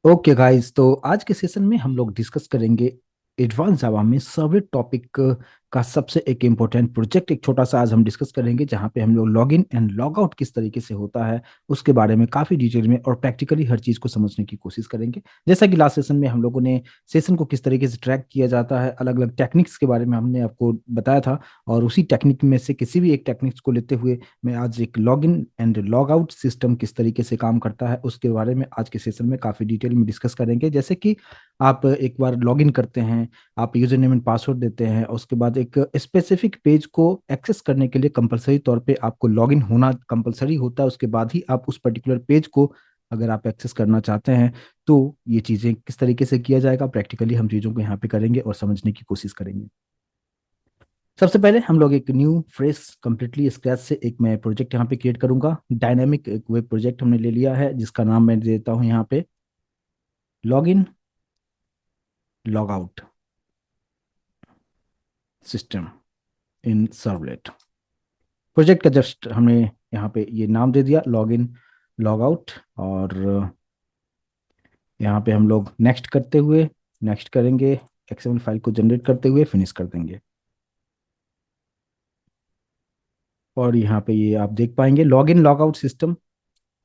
Okay guys, तो आज के सेशन में हम लोग डिस्कस करेंगे एडवांस जावा में सर्वलेट टॉपिक का सबसे एक इम्पोर्टेंट प्रोजेक्ट। एक छोटा सा आज हम डिस्कस करेंगे जहाँ पे हम लोग log in and log out किस तरीके से होता है उसके बारे में काफ़ी डिटेल में और प्रैक्टिकली हर चीज़ को समझने की कोशिश करेंगे। जैसा कि लास्ट सेशन में हम लोगों ने सेशन को किस तरीके से ट्रैक किया जाता है, अलग अलग टेक्निक्स के बारे में हमने आपको बताया था, और उसी टेक्निक में से किसी भी एक टेक्निक्स को लेते हुए मैं आज एक log in and log out system किस तरीके से काम करता है उसके बारे में आज के सेशन में काफ़ी डिटेल में डिस्कस करेंगे। जैसे कि आप एक बार लॉग इन करते हैं, आप यूजर नेम एंड पासवर्ड देते हैं, और उसके बाद एक स्पेसिफिक पेज को एक्सेस करने के लिए कंपलसरी तौर पे आपको लॉग इन होना कंपलसरी होता है। उसके बाद ही आप उस पर्टिकुलर पेज को अगर आप एक्सेस करना चाहते हैं तो ये चीज़ें किस तरीके से किया जाएगा, प्रैक्टिकली हम चीज़ों को यहाँ पे करेंगे और समझने की कोशिश करेंगे। सबसे पहले हम लोग एक न्यू फ्रेश कंप्लीटली स्क्रैच से एक मैं प्रोजेक्ट यहाँ पे क्रिएट करूंगा। डायनेमिक एक वेब प्रोजेक्ट हमने ले लिया है जिसका नाम मैं देता हूँ यहाँ पे log in log out system in servlet. Project का जस्ट हमने यहाँ पे ये नाम दे दिया लॉग इन लॉग आउट, और यहाँ पे हम लोग नेक्स्ट करते हुए नेक्स्ट करेंगे, एक्सएमएल फाइल को जनरेट करते हुए फिनिश कर देंगे। और यहाँ पे ये आप देख पाएंगे log in log out system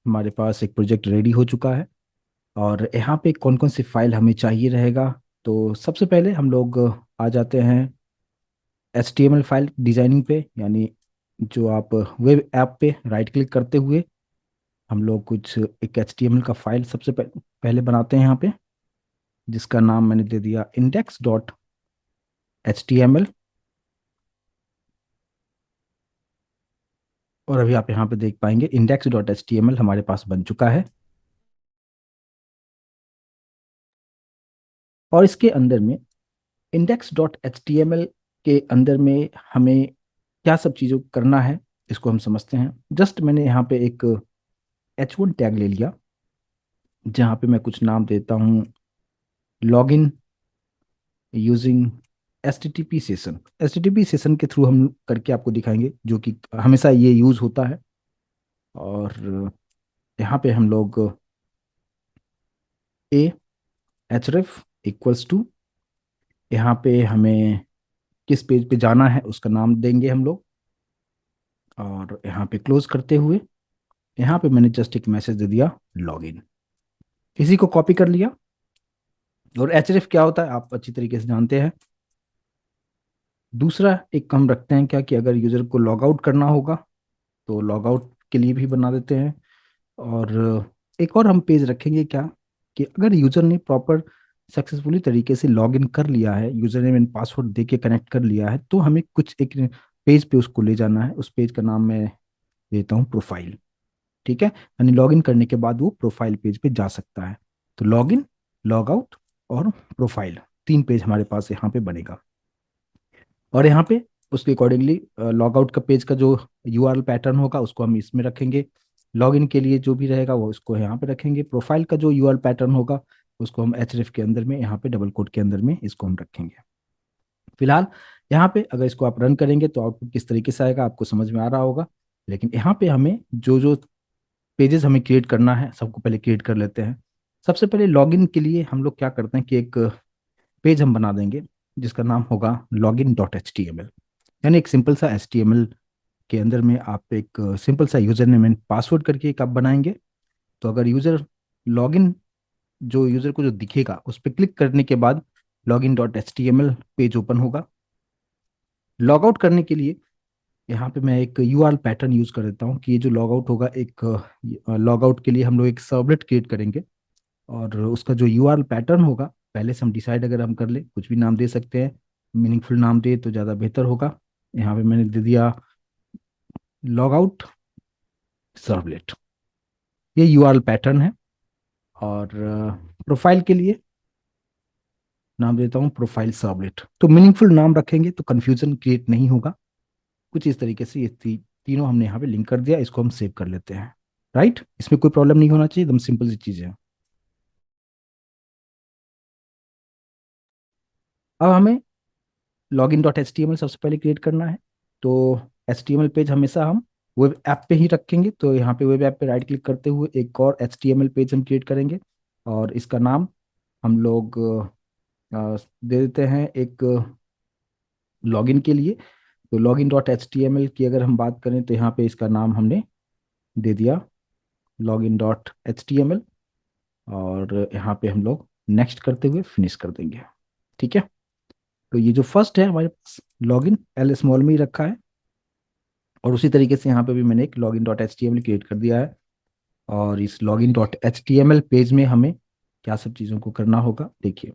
हमारे पास एक प्रोजेक्ट रेडी हो चुका है। और यहाँ पे कौन कौन सी फाइल हमें चाहिए रहेगा, तो सबसे पहले हम लोग आ जाते हैं HTML फाइल डिजाइनिंग पे, यानी जो आप वेब ऐप पे राइट क्लिक करते हुए हम लोग कुछ एक HTML का फाइल सबसे पहले बनाते हैं यहाँ पे, जिसका नाम मैंने दे दिया index.html। और अभी आप यहाँ पे देख पाएंगे index.html हमारे पास बन चुका है। और इसके अंदर में index.html के अंदर में हमें क्या सब चीज़ों को करना है इसको हम समझते हैं। जस्ट मैंने यहाँ पे एक H1 टैग ले लिया जहाँ पे मैं कुछ नाम देता हूँ log in using HTTP session. HTTP session के थ्रू हम करके आपको दिखाएंगे जो कि हमेशा ये यूज होता है। और यहाँ पे हम लोग ए href इक्वल्स टू, यहाँ पे हमें किस पेज पे जाना है उसका नाम देंगे हम लोग। और यहाँ पे क्लोज करते हुए यहाँ पे मैंने जस्ट एक मैसेज दे दिया लॉगिन, इसी को कॉपी कर लिया। और एचएरएफ क्या होता है आप अच्छी तरीके से जानते हैं। दूसरा एक हम रखते हैं क्या कि अगर यूजर को लॉग आउट करना होगा तो लॉग आउट के लिए भी बना देते हैं। और एक और हम पेज रखेंगे क्या कि अगर यूजर ने प्रॉपर सक्सेसफुली तरीके से लॉग इन कर लिया है, यूजर नेम एंड पासवर्ड दे के कनेक्ट कर लिया है, तो हमें कुछ एक पेज पे उसको ले जाना है। उस पेज का नाम मैं देता हूँ प्रोफाइल। ठीक है, यानी लॉग इन करने के बाद वो प्रोफाइल पेज पे जा सकता है। तो लॉग इन लॉग आउट और प्रोफाइल, तीन पेज हमारे पास यहाँ पे बनेगा। और यहाँ पे उसके अकॉर्डिंगली लॉग आउट का पेज का जो यूआरएल पैटर्न होगा उसको हम इसमें रखेंगे। लॉग इन के लिए जो भी रहेगा वो इसको यहाँ पे रखेंगे। प्रोफाइल का जो यूआरएल पैटर्न होगा उसको हम एचरेफ के अंदर में यहाँ पे डबल कोट के अंदर में इसको हम रखेंगे। फिलहाल यहाँ पे अगर इसको आप रन करेंगे तो आउटपुट किस तरीके से आएगा आपको समझ में आ रहा होगा। लेकिन यहाँ पे हमें जो जो पेजेस हमें क्रिएट करना है सबको पहले क्रिएट कर लेते हैं। सबसे पहले लॉगिन के लिए हम लोग क्या करते हैं कि एक पेज हम बना देंगे जिसका नाम होगा login.html। यानी एक सिंपल सा HTML के अंदर में आप एक सिंपल सा यूजर नेम एंड पासवर्ड करके एक आप बनाएंगे। तो अगर यूजर लॉगिन जो यूजर को जो दिखेगा उस पर क्लिक करने के बाद login.html पेज ओपन होगा। लॉग आउट करने के लिए यहाँ पे मैं एक यूआरएल पैटर्न यूज कर देता हूँ कि ये जो लॉग आउट होगा, एक लॉग आउट के लिए हम लोग एक सर्वलेट क्रिएट करेंगे। और उसका जो यूआरएल पैटर्न होगा पहले से हम डिसाइड अगर हम कर ले, कुछ भी नाम दे सकते हैं, मीनिंगफुल नाम दे तो ज़्यादा बेहतर होगा। यहाँ पे मैंने दे दिया लॉग आउट सर्वलेट, ये यूआरएल पैटर्न है। और प्रोफाइल के लिए नाम देता हूँ प्रोफाइल सर्वलेट। तो मीनिंगफुल नाम रखेंगे तो कंफ्यूजन क्रिएट नहीं होगा। कुछ इस तरीके से ये तीनों हमने यहाँ पे लिंक कर दिया, इसको हम सेव कर लेते हैं। राइट, इसमें कोई प्रॉब्लम नहीं होना चाहिए, एकदम सिंपल सी चीज़ है। अब हमें login.html सबसे पहले क्रिएट करना है। तो HTML पेज हमेशा हम वेब ऐप पे ही रखेंगे, तो यहाँ पे वेब ऐप पे राइट क्लिक करते हुए एक और HTML पेज हम क्रिएट करेंगे। और इसका नाम हम लोग दे देते हैं एक लॉगिन के लिए। तो login dot H T M L की अगर हम बात करें तो यहाँ पे इसका नाम हमने दे दिया login dot H T M L. और यहाँ पे हम लोग नेक्स्ट करते हुए फिनिश कर देंगे। ठीक है। तो ये जो फर्स्ट है हमारे पास लॉगिन एल स्मॉल में ही रखा है, और उसी तरीके से यहाँ पे भी मैंने एक login dot H T M L create कर दिया है। और इस login dot H T M L page में हमें क्या सब चीज़ों को करना होगा देखिए।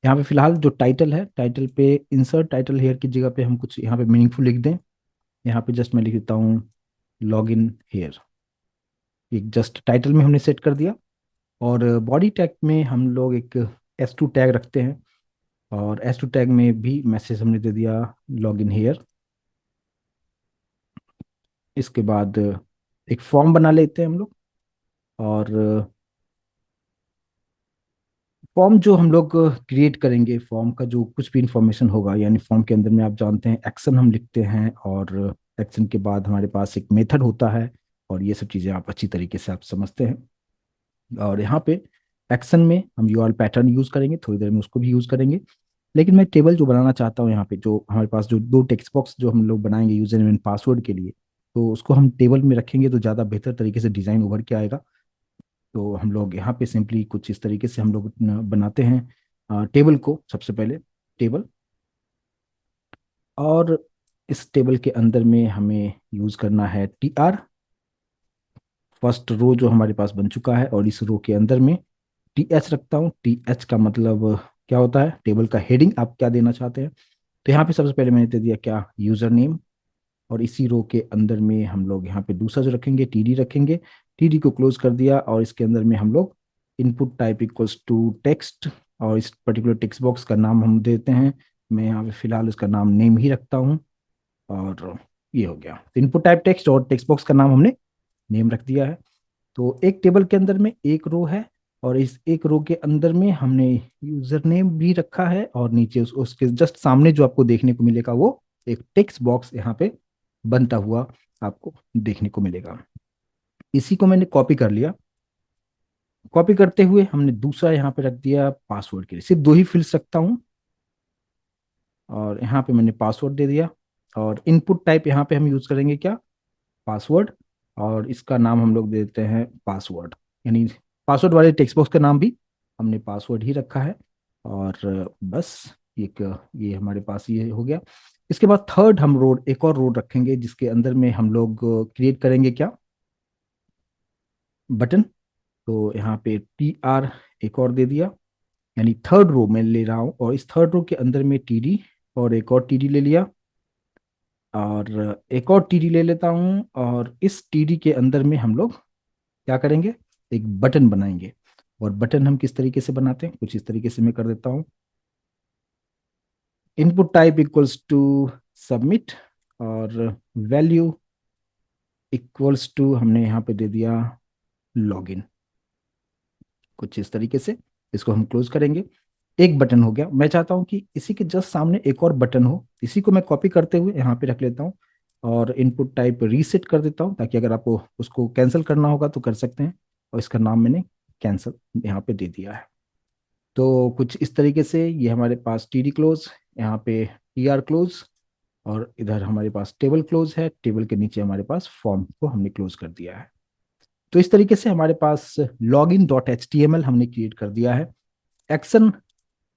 यहाँ पे फिलहाल जो टाइटल है, टाइटल पे इंसर्ट टाइटल हेयर की जगह पे हम कुछ यहाँ पे मीनिंगफुल लिख दें। यहाँ पे जस्ट मैं लिख देता हूँ लॉगिन हेयर। एक जस्ट टाइटल में हमने सेट कर दिया। और बॉडी टैग में हम लोग एक S2 टैग रखते हैं, और S2 टैग में भी मैसेज हमने दे दिया लॉगिन हेयर। इसके बाद एक फॉर्म बना लेते हैं हम लोग। और फॉर्म जो हम लोग क्रिएट करेंगे, फॉर्म का जो कुछ भी इंफॉर्मेशन होगा, यानी फॉर्म के अंदर में आप जानते हैं एक्शन हम लिखते हैं, और एक्शन के बाद हमारे पास एक मेथड होता है, और ये सब चीज़ें आप अच्छी तरीके से आप समझते हैं। और यहाँ पे एक्शन में हम यूआरएल पैटर्न यूज करेंगे, थोड़ी देर में उसको भी यूज करेंगे। लेकिन मैं टेबल जो बनाना चाहता हूँ यहाँ पे, जो हमारे पास जो दो टेक्स्ट बॉक्स जो हम लोग बनाएंगे यूजर नेम एंड पासवर्ड के लिए, तो उसको हम टेबल में रखेंगे तो ज़्यादा बेहतर तरीके से डिजाइन उभर के आएगा। तो हम लोग यहाँ पे सिंपली कुछ इस तरीके से हम लोग बनाते हैं टेबल को। सबसे पहले टेबल, और इस टेबल के अंदर में हमें यूज करना है TR। फर्स्ट रो जो हमारे पास बन चुका है, और इस रो के अंदर में TH रखता हूँ। TH का मतलब क्या होता है, टेबल का हेडिंग आप क्या देना चाहते हैं। तो यहाँ पे सबसे पहले मैंने दे दिया क्या, यूजर नेम। और इसी रो के अंदर में हम लोग यहाँ पे दूसरा जो रखेंगे TD रखेंगे। TD को क्लोज कर दिया, और इसके अंदर में हम लोग input type equals to text, और इस पर्टिकुलर टेक्स्ट बॉक्स का नाम हम देते हैं, मैं यहाँ पे फिलहाल इसका नाम नेम ही रखता हूँ। और ये हो गया, इनपुट टाइप टेक्स्ट और टेक्स्ट बॉक्स का नाम हमने नेम रख दिया है। तो एक टेबल के अंदर में एक रो है, और इस एक रो के अंदर में हमने यूजर नेम भी रखा है, और नीचे उसके जस्ट सामने जो आपको देखने को मिलेगा वो एक टेक्स्ट बॉक्स यहाँ पे बनता हुआ आपको देखने को मिलेगा। इसी को मैंने कॉपी कर लिया। कॉपी करते हुए हमने दूसरा यहाँ पे रख दिया पासवर्ड के लिए, सिर्फ दो ही फील्ड्स रखता हूँ, और यहाँ पे मैंने पासवर्ड दे दिया। और इनपुट टाइप यहाँ पे हम यूज करेंगे क्या, पासवर्ड। और इसका नाम हम लोग देते हैं पासवर्ड, यानी पासवर्ड वाले टेक्स्ट बॉक्स का नाम भी हमने पासवर्ड ही रखा है। और बस एक ये हमारे पास ये हो गया। इसके बाद थर्ड हम रोड, एक और रोड रखेंगे जिसके अंदर में हम लोग क्रिएट करेंगे क्या, बटन। तो यहाँ पे TR एक और दे दिया, यानी थर्ड रो में ले रहा हूँ, और इस थर्ड रो के अंदर में TD और एक और TD ले लिया, और एक और TD ले लेता हूँ। और इस TD के अंदर में हम लोग क्या करेंगे, एक बटन बनाएंगे। और बटन हम किस तरीके से बनाते हैं, कुछ इस तरीके से मैं कर देता हूँ। Input type equals to submit, और वैल्यू इक्वल्स टू हमने यहाँ पे दे दिया लॉगिन। कुछ इस तरीके से इसको हम क्लोज करेंगे। एक बटन हो गया। मैं चाहता हूँ कि इसी के जस्ट सामने एक और बटन हो, इसी को मैं कॉपी करते हुए यहाँ पे रख लेता हूँ, और इनपुट टाइप रीसेट कर देता हूँ, ताकि अगर आपको उसको कैंसिल करना होगा तो कर सकते हैं। और इसका नाम मैंने कैंसिल यहाँ पे दे दिया है। तो कुछ इस तरीके से ये हमारे पास TD क्लोज, यहाँ पे TR क्लोज, और इधर हमारे पास टेबल क्लोज है। टेबल के नीचे हमारे पास फॉर्म को हमने क्लोज कर दिया है। तो इस तरीके से हमारे पास login dot H T M L हमने क्रिएट कर दिया है। एक्शन,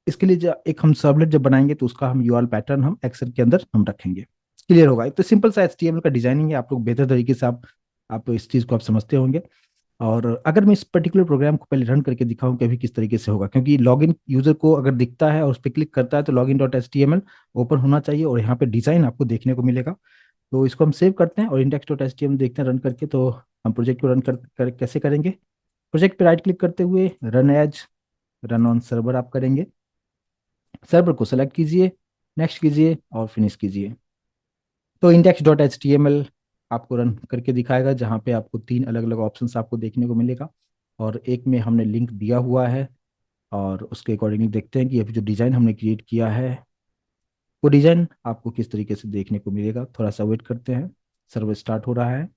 इसके लिए एक हम सर्वलेट जब बनाएंगे तो उसका हम यूआरएल पैटर्न हम एक्शन के अंदर हम रखेंगे। क्लियर होगा, एक तो सिंपल सा HTML का डिजाइनिंग है, आप लोग बेहतर तरीके से आप इस चीज को आप समझते होंगे। और अगर मैं इस पर्टिकुलर प्रोग्राम को पहले रन करके दिखाऊं कि अभी किस तरीके से होगा, क्योंकि लॉगिन यूजर को अगर दिखता है और उस पर क्लिक करता है तो login dot H T M L open होना चाहिए, और यहाँ पे डिजाइन आपको देखने को मिलेगा। तो इसको हम सेव करते हैं और index dot H T M देखते हैं रन करके। तो हम प्रोजेक्ट को रन कैसे करेंगे, प्रोजेक्ट पे राइट क्लिक करते हुए run as, run on server आप करेंगे। सर्वर को सेलेक्ट कीजिए, नेक्स्ट कीजिए और फिनिश कीजिए। तो index dot H T M L आपको रन करके दिखाएगा, जहाँ पे आपको तीन अलग अलग ऑप्शंस आपको देखने को मिलेगा, और एक में हमने लिंक दिया हुआ है। और उसके अकॉर्डिंगली देखते हैं कि अभी जो डिज़ाइन हमने क्रिएट किया है वो डिज़ाइन आपको किस तरीके से देखने को मिलेगा। थोड़ा सा वेट करते हैं, सर्वर स्टार्ट हो रहा है।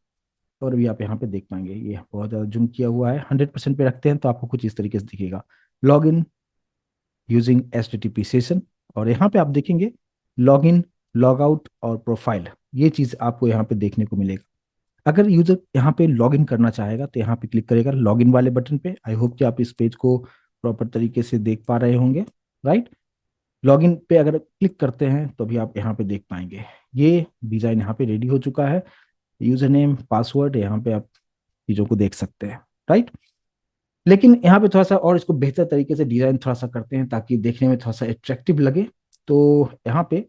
और अभी आप यहाँ पे देख पाएंगे ये बहुत ज़्यादा जूम किया हुआ है, 100% पे रखते हैं तो आपको कुछ इस तरीके से दिखेगा, log in using HTTP session. और यहाँ पे आप देखेंगे लॉग इन, लॉग आउट और प्रोफाइल, ये चीज़ आपको यहाँ पे देखने को मिलेगा। अगर यूजर यहाँ पे लॉग इन करना चाहेगा तो यहाँ पे क्लिक करेगा लॉग इन वाले बटन पे। आई होप कि आप इस पेज को प्रॉपर तरीके से देख पा रहे होंगे, राइट। लॉग इन पे अगर क्लिक करते हैं तो भी आप यहाँ पे देख पाएंगे ये डिजाइन यहाँ पे रेडी हो चुका है, यूजर नेम पासवर्ड, यहाँ पे आप चीजों को देख सकते हैं, राइट। लेकिन यहाँ पे थोड़ा सा और इसको बेहतर तरीके से डिजाइन थोड़ा सा करते हैं ताकि देखने में थोड़ा सा अट्रैक्टिव लगे। तो यहाँ पे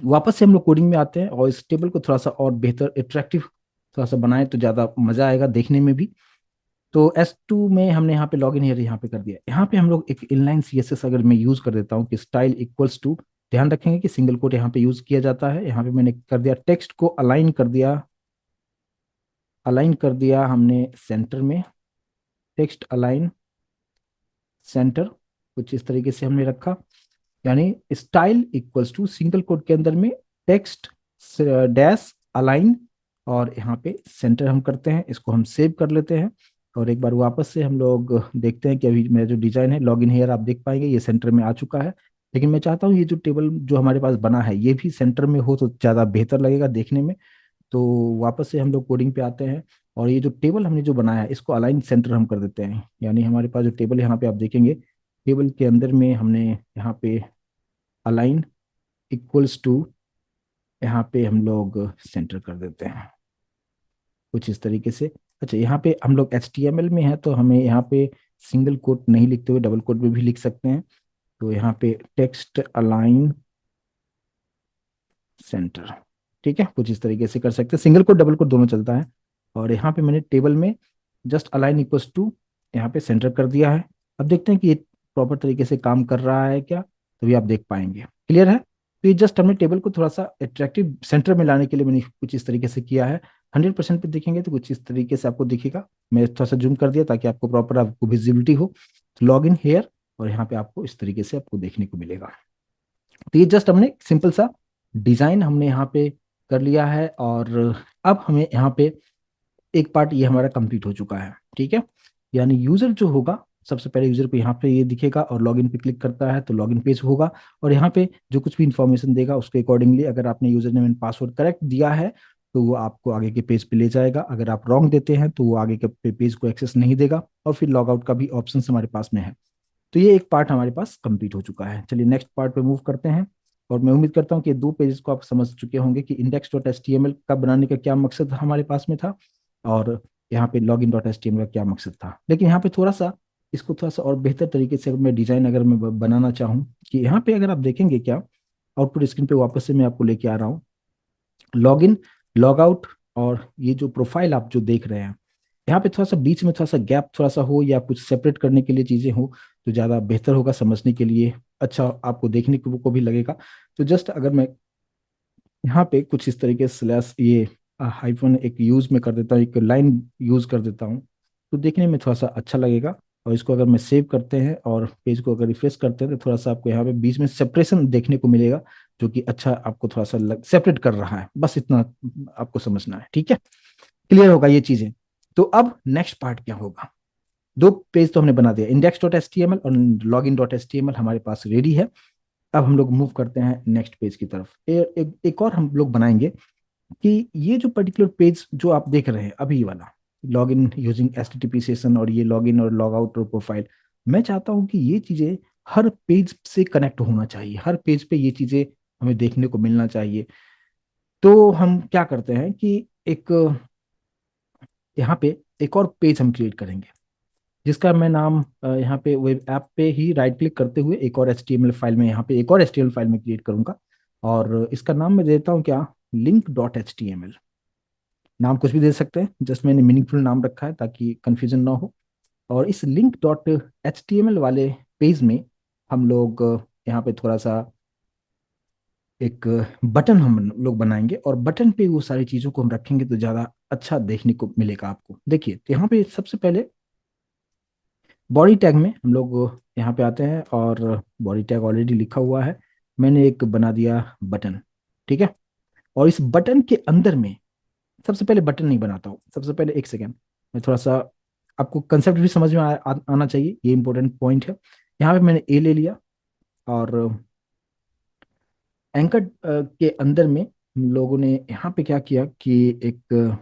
वापस से हम लोग कोडिंग में आते हैं और इस टेबल को थोड़ा सा और बेहतर अट्रैक्टिव थोड़ा सा बनाए तो ज़्यादा मज़ा आएगा देखने में भी। तो S2 में हमने यहाँ पे लॉग इन यहाँ पे कर दिया। यहाँ पे हम लोग एक इनलाइन CSS अगर मैं यूज़ कर देता हूँ कि स्टाइल इक्वल्स टू, ध्यान रखेंगे कि सिंगल कोट यहाँ पे यूज़ किया जाता है। यहाँ पे मैंने कर दिया टेक्स्ट को अलाइन कर दिया, अलाइन कर दिया हमने सेंटर में, टेक्स्ट अलाइन सेंटर, कुछ इस तरीके से हमने रखा। यानी style equals to single quote के अंदर में टेक्स्ट डैश अलाइन और यहाँ पे सेंटर हम करते हैं, इसको हम सेव कर लेते हैं। और एक बार वापस से हम लोग देखते हैं कि अभी मेरा जो डिजाइन है लॉग इन हेयर आप देख पाएंगे ये सेंटर में आ चुका है। लेकिन मैं चाहता हूँ ये जो टेबल जो हमारे पास बना है ये भी सेंटर में हो तो ज़्यादा बेहतर लगेगा देखने में। तो वापस से हम लोग कोडिंग पे आते हैं और ये जो टेबल हमने जो बनाया है इसको अलाइन सेंटर हम कर देते हैं। यानी हमारे पास जो टेबल यहाँ पे आप देखेंगे टेबल के अंदर में हमने यहाँ पे अलाइन इक्वल्स टू, यहाँ पे हम लोग सेंटर कर देते हैं कुछ इस तरीके से। अच्छा यहाँ पे हम लोग HTML में है तो हमें यहाँ पे सिंगल कोट नहीं लिखते हुए डबल कोट में भी लिख सकते हैं। तो यहाँ पे टेक्स्ट अलाइन सेंटर, ठीक है, कुछ इस तरीके से कर सकते हैं, सिंगल कोट डबल कोट दोनों चलता है। और यहाँ पे मैंने टेबल में जस्ट अलाइन इक्वल्स टू यहाँ पे सेंटर कर दिया है। अब देखते हैं कि ये प्रॉपर तरीके से काम कर रहा है क्या, तो भी आप देख पाएंगे, क्लियर है। तो ये जस्ट हमने टेबल को थोड़ा सा अट्रैक्टिव सेंटर में लाने के लिए मैंने कुछ इस तरीके से किया है। 100% पे देखेंगे तो कुछ इस तरीके से आपको दिखेगा। मैं थोड़ा सा जूम कर दिया ताकि आपको प्रॉपर आपको विजिबिलिटी हो। तो लॉग इन हेयर और यहाँ पे आपको इस तरीके से आपको देखने को मिलेगा। तो ये जस्ट हमने सिंपल सा डिजाइन हमने यहाँ पे कर लिया है। और अब हमें यहाँ पे एक पार्ट ये हमारा कंप्लीट हो चुका है, ठीक है। यानी यूजर जो होगा सबसे पहले यूजर को यहाँ पे ये दिखेगा और लॉगिन पे क्लिक करता है तो लॉगिन पेज होगा। और यहाँ पे जो कुछ भी इंफॉर्मेशन देगा उसके अकॉर्डिंगली अगर आपने user name and password correct दिया है तो वो आपको आगे के पेज पे ले जाएगा। अगर आप रॉन्ग देते हैं तो वो आगे के पेज को एक्सेस नहीं देगा। और फिर लॉग आउट का भी ऑप्शन हमारे पास में है। तो ये एक पार्ट हमारे पास कंप्लीट हो चुका है। चलिए नेक्स्ट पार्ट पे मूव करते हैं। और मैं उम्मीद करता हूँ कि 2 पेजेस को आप समझ चुके होंगे कि index.html का बनाने का क्या मकसद हमारे पास में था और यहाँ पे login.html का क्या मकसद था। लेकिन यहाँ पे थोड़ा सा इसको थोड़ा सा और बेहतर तरीके से मैं डिजाइन अगर मैं बनाना चाहूँ कि यहाँ पे अगर आप देखेंगे क्या आउटपुट स्क्रीन पे वापस से मैं आपको लेके आ रहा हूँ, लॉग इन, लॉग आउट और ये जो प्रोफाइल आप जो देख रहे हैं यहाँ पे थोड़ा सा बीच में थोड़ा सा गैप थोड़ा सा हो या कुछ सेपरेट करने के लिए चीजें हो तो ज्यादा बेहतर होगा समझने के लिए, अच्छा आपको देखने को भी लगेगा। तो जस्ट अगर मैं यहाँ पे कुछ इस तरीके से स्लैश ये हाइफन एक यूज में कर देता हूँ, एक लाइन यूज कर देता हूँ तो देखने में थोड़ा सा अच्छा लगेगा। और इसको अगर मैं सेव करते हैं और पेज को अगर रिफ्रेश करते हैं तो थोड़ा सा आपको यहाँ पे बीच में सेपरेशन देखने को मिलेगा जो कि अच्छा आपको थोड़ा सा सेपरेट कर रहा है, बस इतना आपको समझना है, ठीक है। क्लियर होगा ये चीजें। तो अब नेक्स्ट पार्ट क्या होगा, 2 पेज तो हमने बना दिया, index.html और login.html हमारे पास रेडी है। अब हम लोग मूव करते हैं नेक्स्ट पेज की तरफ। एक और हम लोग बनाएंगे कि ये जो पर्टिकुलर पेज जो आप देख रहे हैं अभी ये वाला log in using HTTP session और ये लॉग इन और लॉग आउट और प्रोफाइल, मैं चाहता हूं कि ये चीजें हर पेज से कनेक्ट होना चाहिए, हर पेज पे ये चीजें हमें देखने को मिलना चाहिए। तो हम क्या करते हैं कि एक यहाँ पे एक और पेज हम क्रिएट करेंगे जिसका मैं नाम यहाँ पे वेब ऐप पे ही राइट क्लिक करते हुए एक और HTML फाइल में यहाँ पे एक और HTML फाइल में क्रिएट करूंगा। और इसका नाम मैं देता हूँ क्या, link.html। नाम कुछ भी दे सकते हैं, जस्ट मैंने मीनिंगफुल नाम रखा है ताकि कंफ्यूजन ना हो। और इस link.html वाले पेज में हम लोग यहाँ पे थोड़ा सा एक बटन हम लोग बनाएंगे और बटन पे वो सारी चीजों को हम रखेंगे तो ज्यादा अच्छा देखने को मिलेगा आपको। देखिए तो यहाँ पे सबसे पहले बॉडी टैग में हम लोग यहाँ पे आते हैं और बॉडी टैग ऑलरेडी लिखा हुआ है, मैंने एक बना दिया बटन, ठीक है। और इस बटन के अंदर में सबसे पहले बटन नहीं बनाता हूँ, सबसे पहले एक सेकेंड, मैं थोड़ा सा, आपको कंसेप्ट भी समझ में आना चाहिए, ये इंपॉर्टेंट पॉइंट है। यहाँ पे मैंने ए ले लिया, और एंकर के अंदर में हम लोगों ने यहाँ पे क्या किया कि एक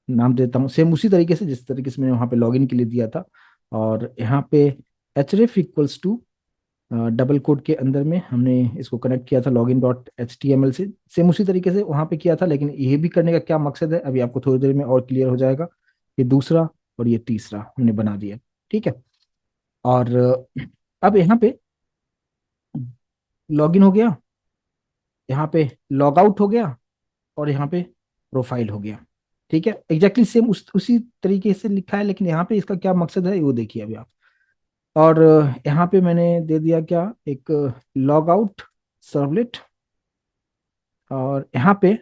नाम देता हूँ सेम उसी तरीके से जिस तरीके से मैंने वहाँ पे लॉगिन के लिए दिया था। और यहाँ पे href equals to double code के अंदर में हमने इसको कनेक्ट किया था login dot H T M L से, सेम उसी तरीके से वहाँ पे किया था। लेकिन ये भी करने का क्या मकसद है अभी आपको थोड़ी देर में और क्लियर हो जाएगा। ये दूसरा और ये तीसरा हमने बना दिया, ठीक है। और अब यहाँ पे लॉगिन हो गया, यहाँ पे लॉग आउट हो गया, और यहाँ पे प्रोफाइल हो गया, ठीक है। एग्जैक्टली सेम उसी तरीके से लिखा है, लेकिन यहाँ पे इसका क्या मकसद है वो देखिए अभी आप। और यहाँ पे मैंने दे दिया क्या, एक लॉग आउट सर्वलेट, और यहाँ पे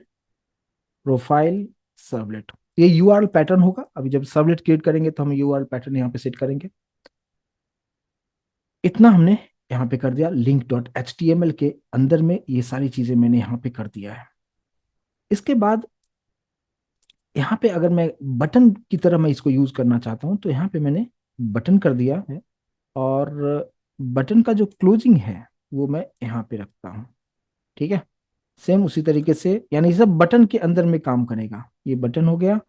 प्रोफाइल सर्वलेट। ये यूआरएल पैटर्न होगा, अभी जब सर्वलेट क्रिएट करेंगे तो हम यूआरएल पैटर्न यहाँ पे सेट करेंगे। इतना हमने यहाँ पे कर दिया, link dot H T M L के अंदर में ये सारी चीजें मैंने यहाँ पे कर दिया है। इसके बाद यहाँ पे अगर मैं बटन की तरह मैं इसको यूज करना चाहता हूँ, तो यहाँ पे मैंने बटन कर दिया है, और बटन का जो क्लोजिंग है वो मैं यहाँ पे रखता हूँ, ठीक है। सेम उसी तरीके से, यानी ये सब बटन के अंदर में काम करेगा। ये बटन हो गया,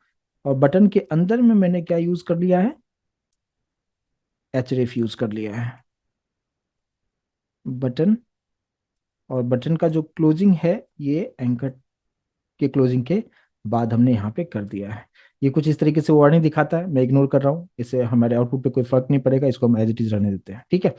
और बटन के अंदर में मैंने क्या यूज कर लिया है, एचरेफ यूज कर लिया है बटन। और बटन का जो क्लोजिंग है ये एंकर के क्लोजिंग के बाद हमने यहाँ पे कर दिया है। ये कुछ इस तरीके से वार्निंग दिखाता है, मैं इग्नोर कर रहा हूँ, इससे हमारे आउटपुट पे कोई फर्क नहीं पड़ेगा, इसको हम एज इट इज रहने देते हैं, ठीक है।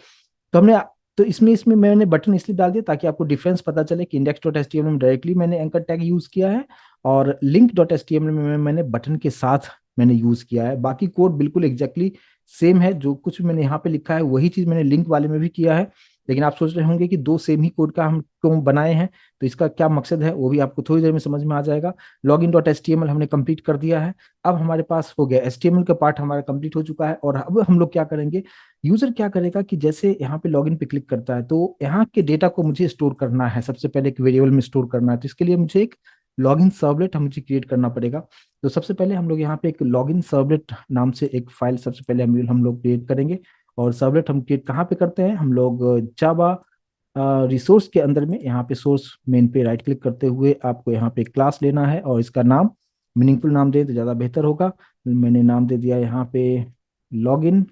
तो हमने, तो इसमें इसमें मैंने बटन इसलिए डाल दिया ताकि आपको डिफरेंस पता चले कि index dot H T M L में डायरेक्टली मैंने एंकर टैग यूज किया है, और link dot H T M L में मैंने बटन के साथ मैंने यूज किया है। बाकी कोड बिल्कुल एग्जैक्टली सेम है, जो कुछ मैंने यहाँ पे लिखा है वही चीज मैंने लिंक वाले में भी किया है। लेकिन आप सोच रहे होंगे कि दो सेम ही कोड का हम क्यों बनाए हैं, तो इसका क्या मकसद है वो भी आपको थोड़ी देर में समझ में आ जाएगा। Log in dot H T M L हमने कंप्लीट कर दिया है। अब हमारे पास हो गया एच टी एम एल का पार्ट हमारा कंप्लीट हो चुका है। और अब हम लोग क्या करेंगे, यूजर क्या करेगा कि जैसे यहाँ पे लॉगिन पे क्लिक करता है तो यहाँ के डेटा को मुझे स्टोर करना है, सबसे पहले एक वेरिएबल में स्टोर करना है। तो इसके लिए मुझे एक लॉगिन सर्वलेट मुझे क्रिएट करना पड़ेगा। तो सबसे पहले हम लोग यहाँ पे एक लॉगिन सर्वलेट नाम से एक फाइल सबसे पहले हम लोग क्रिएट करेंगे। और सर्वलेट हम क्रिएट कहाँ पे करते हैं, हम लोग जावा रिसोर्स के अंदर में, यहाँ पे सोर्स मेन पे राइट क्लिक करते हुए आपको यहाँ पे क्लास लेना है, और इसका नाम मीनिंगफुल नाम दे तो ज़्यादा बेहतर होगा। मैंने नाम दे दिया यहाँ पे लॉगिन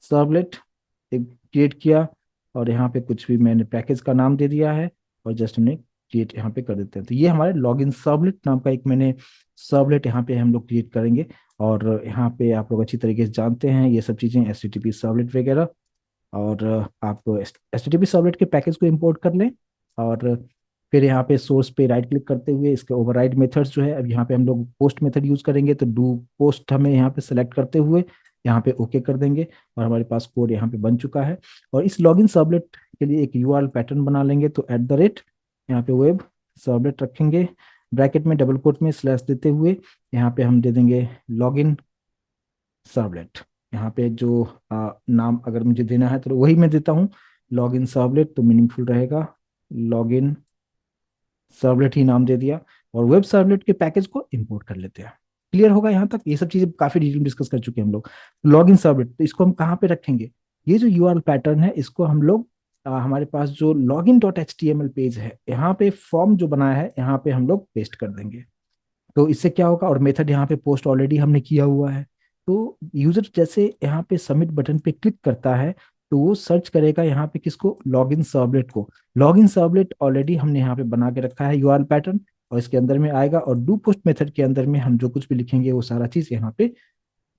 सर्वलेट, एक क्रिएट किया, और यहाँ पे कुछ भी मैंने पैकेज का नाम दे दिया है, और जस्ट हमने क्रिएट यहाँ पे कर देते हैं। तो ये हमारे लॉगिन सर्वलेट नाम का एक मैंने सर्वलेट यहाँ पे हम लोग क्रिएट करेंगे। और यहाँ पे आप लोग अच्छी तरीके से जानते हैं ये सब चीज़ें, H T T P servlet वगैरह। और आप H T T P servlet के पैकेज को इंपोर्ट कर लें, और फिर यहाँ पे सोर्स पे राइट क्लिक करते हुए इसके ओवरराइड मेथड्स जो है, अब यहाँ पे हम लोग पोस्ट मेथड यूज करेंगे, तो डू पोस्ट हमें यहाँ पे सेलेक्ट करते हुए यहाँ पे ओके कर देंगे, और हमारे पास कोड यहाँ पे बन चुका है। और इस लॉगिन सर्वलेट के लिए एक यूआरएल पैटर्न बना लेंगे, तो एट द रेट यहाँ पे वेब सर्वलेट रखेंगे, ब्रैकेट में डबल कोट में स्लैश देते हुए यहाँ पे हम दे देंगे लॉगिन सर्वलेट। यहाँ पे जो नाम अगर मुझे देना है तो वही मैं देता हूँ, लॉगिन सर्वलेट, तो मीनिंगफुल रहेगा, लॉगिन सर्वलेट ही नाम दे दिया। और वेब सर्वलेट के पैकेज को इंपोर्ट कर लेते हैं। क्लियर होगा यहाँ तक, ये सब चीजें काफी डिटेल में डिस्कस कर चुके हैं हम लोग। लॉगिन सर्वलेट, तो इसको हम कहाँ पे रखेंगे, ये जो यूआरएल पैटर्न है इसको हम लोग हमारे पास जो login dot H T M L page है यहाँ पे फॉर्म जो बनाया है यहाँ पे हम लोग पेस्ट कर देंगे। तो इससे क्या होगा, और मेथड यहाँ पे पोस्ट ऑलरेडी हमने किया हुआ है, तो यूजर जैसे यहाँ पे सबमिट बटन पे क्लिक करता है तो वो सर्च करेगा यहाँ पे किसको, लॉगिन सर्वलेट को। लॉगिन सर्वलेट ऑलरेडी हमने यहाँ पे बना के रखा है यूआरएल पैटर्न, और इसके अंदर में आएगा, और डू पोस्ट मेथड के अंदर में हम जो कुछ भी लिखेंगे वो सारा चीज यहाँ पे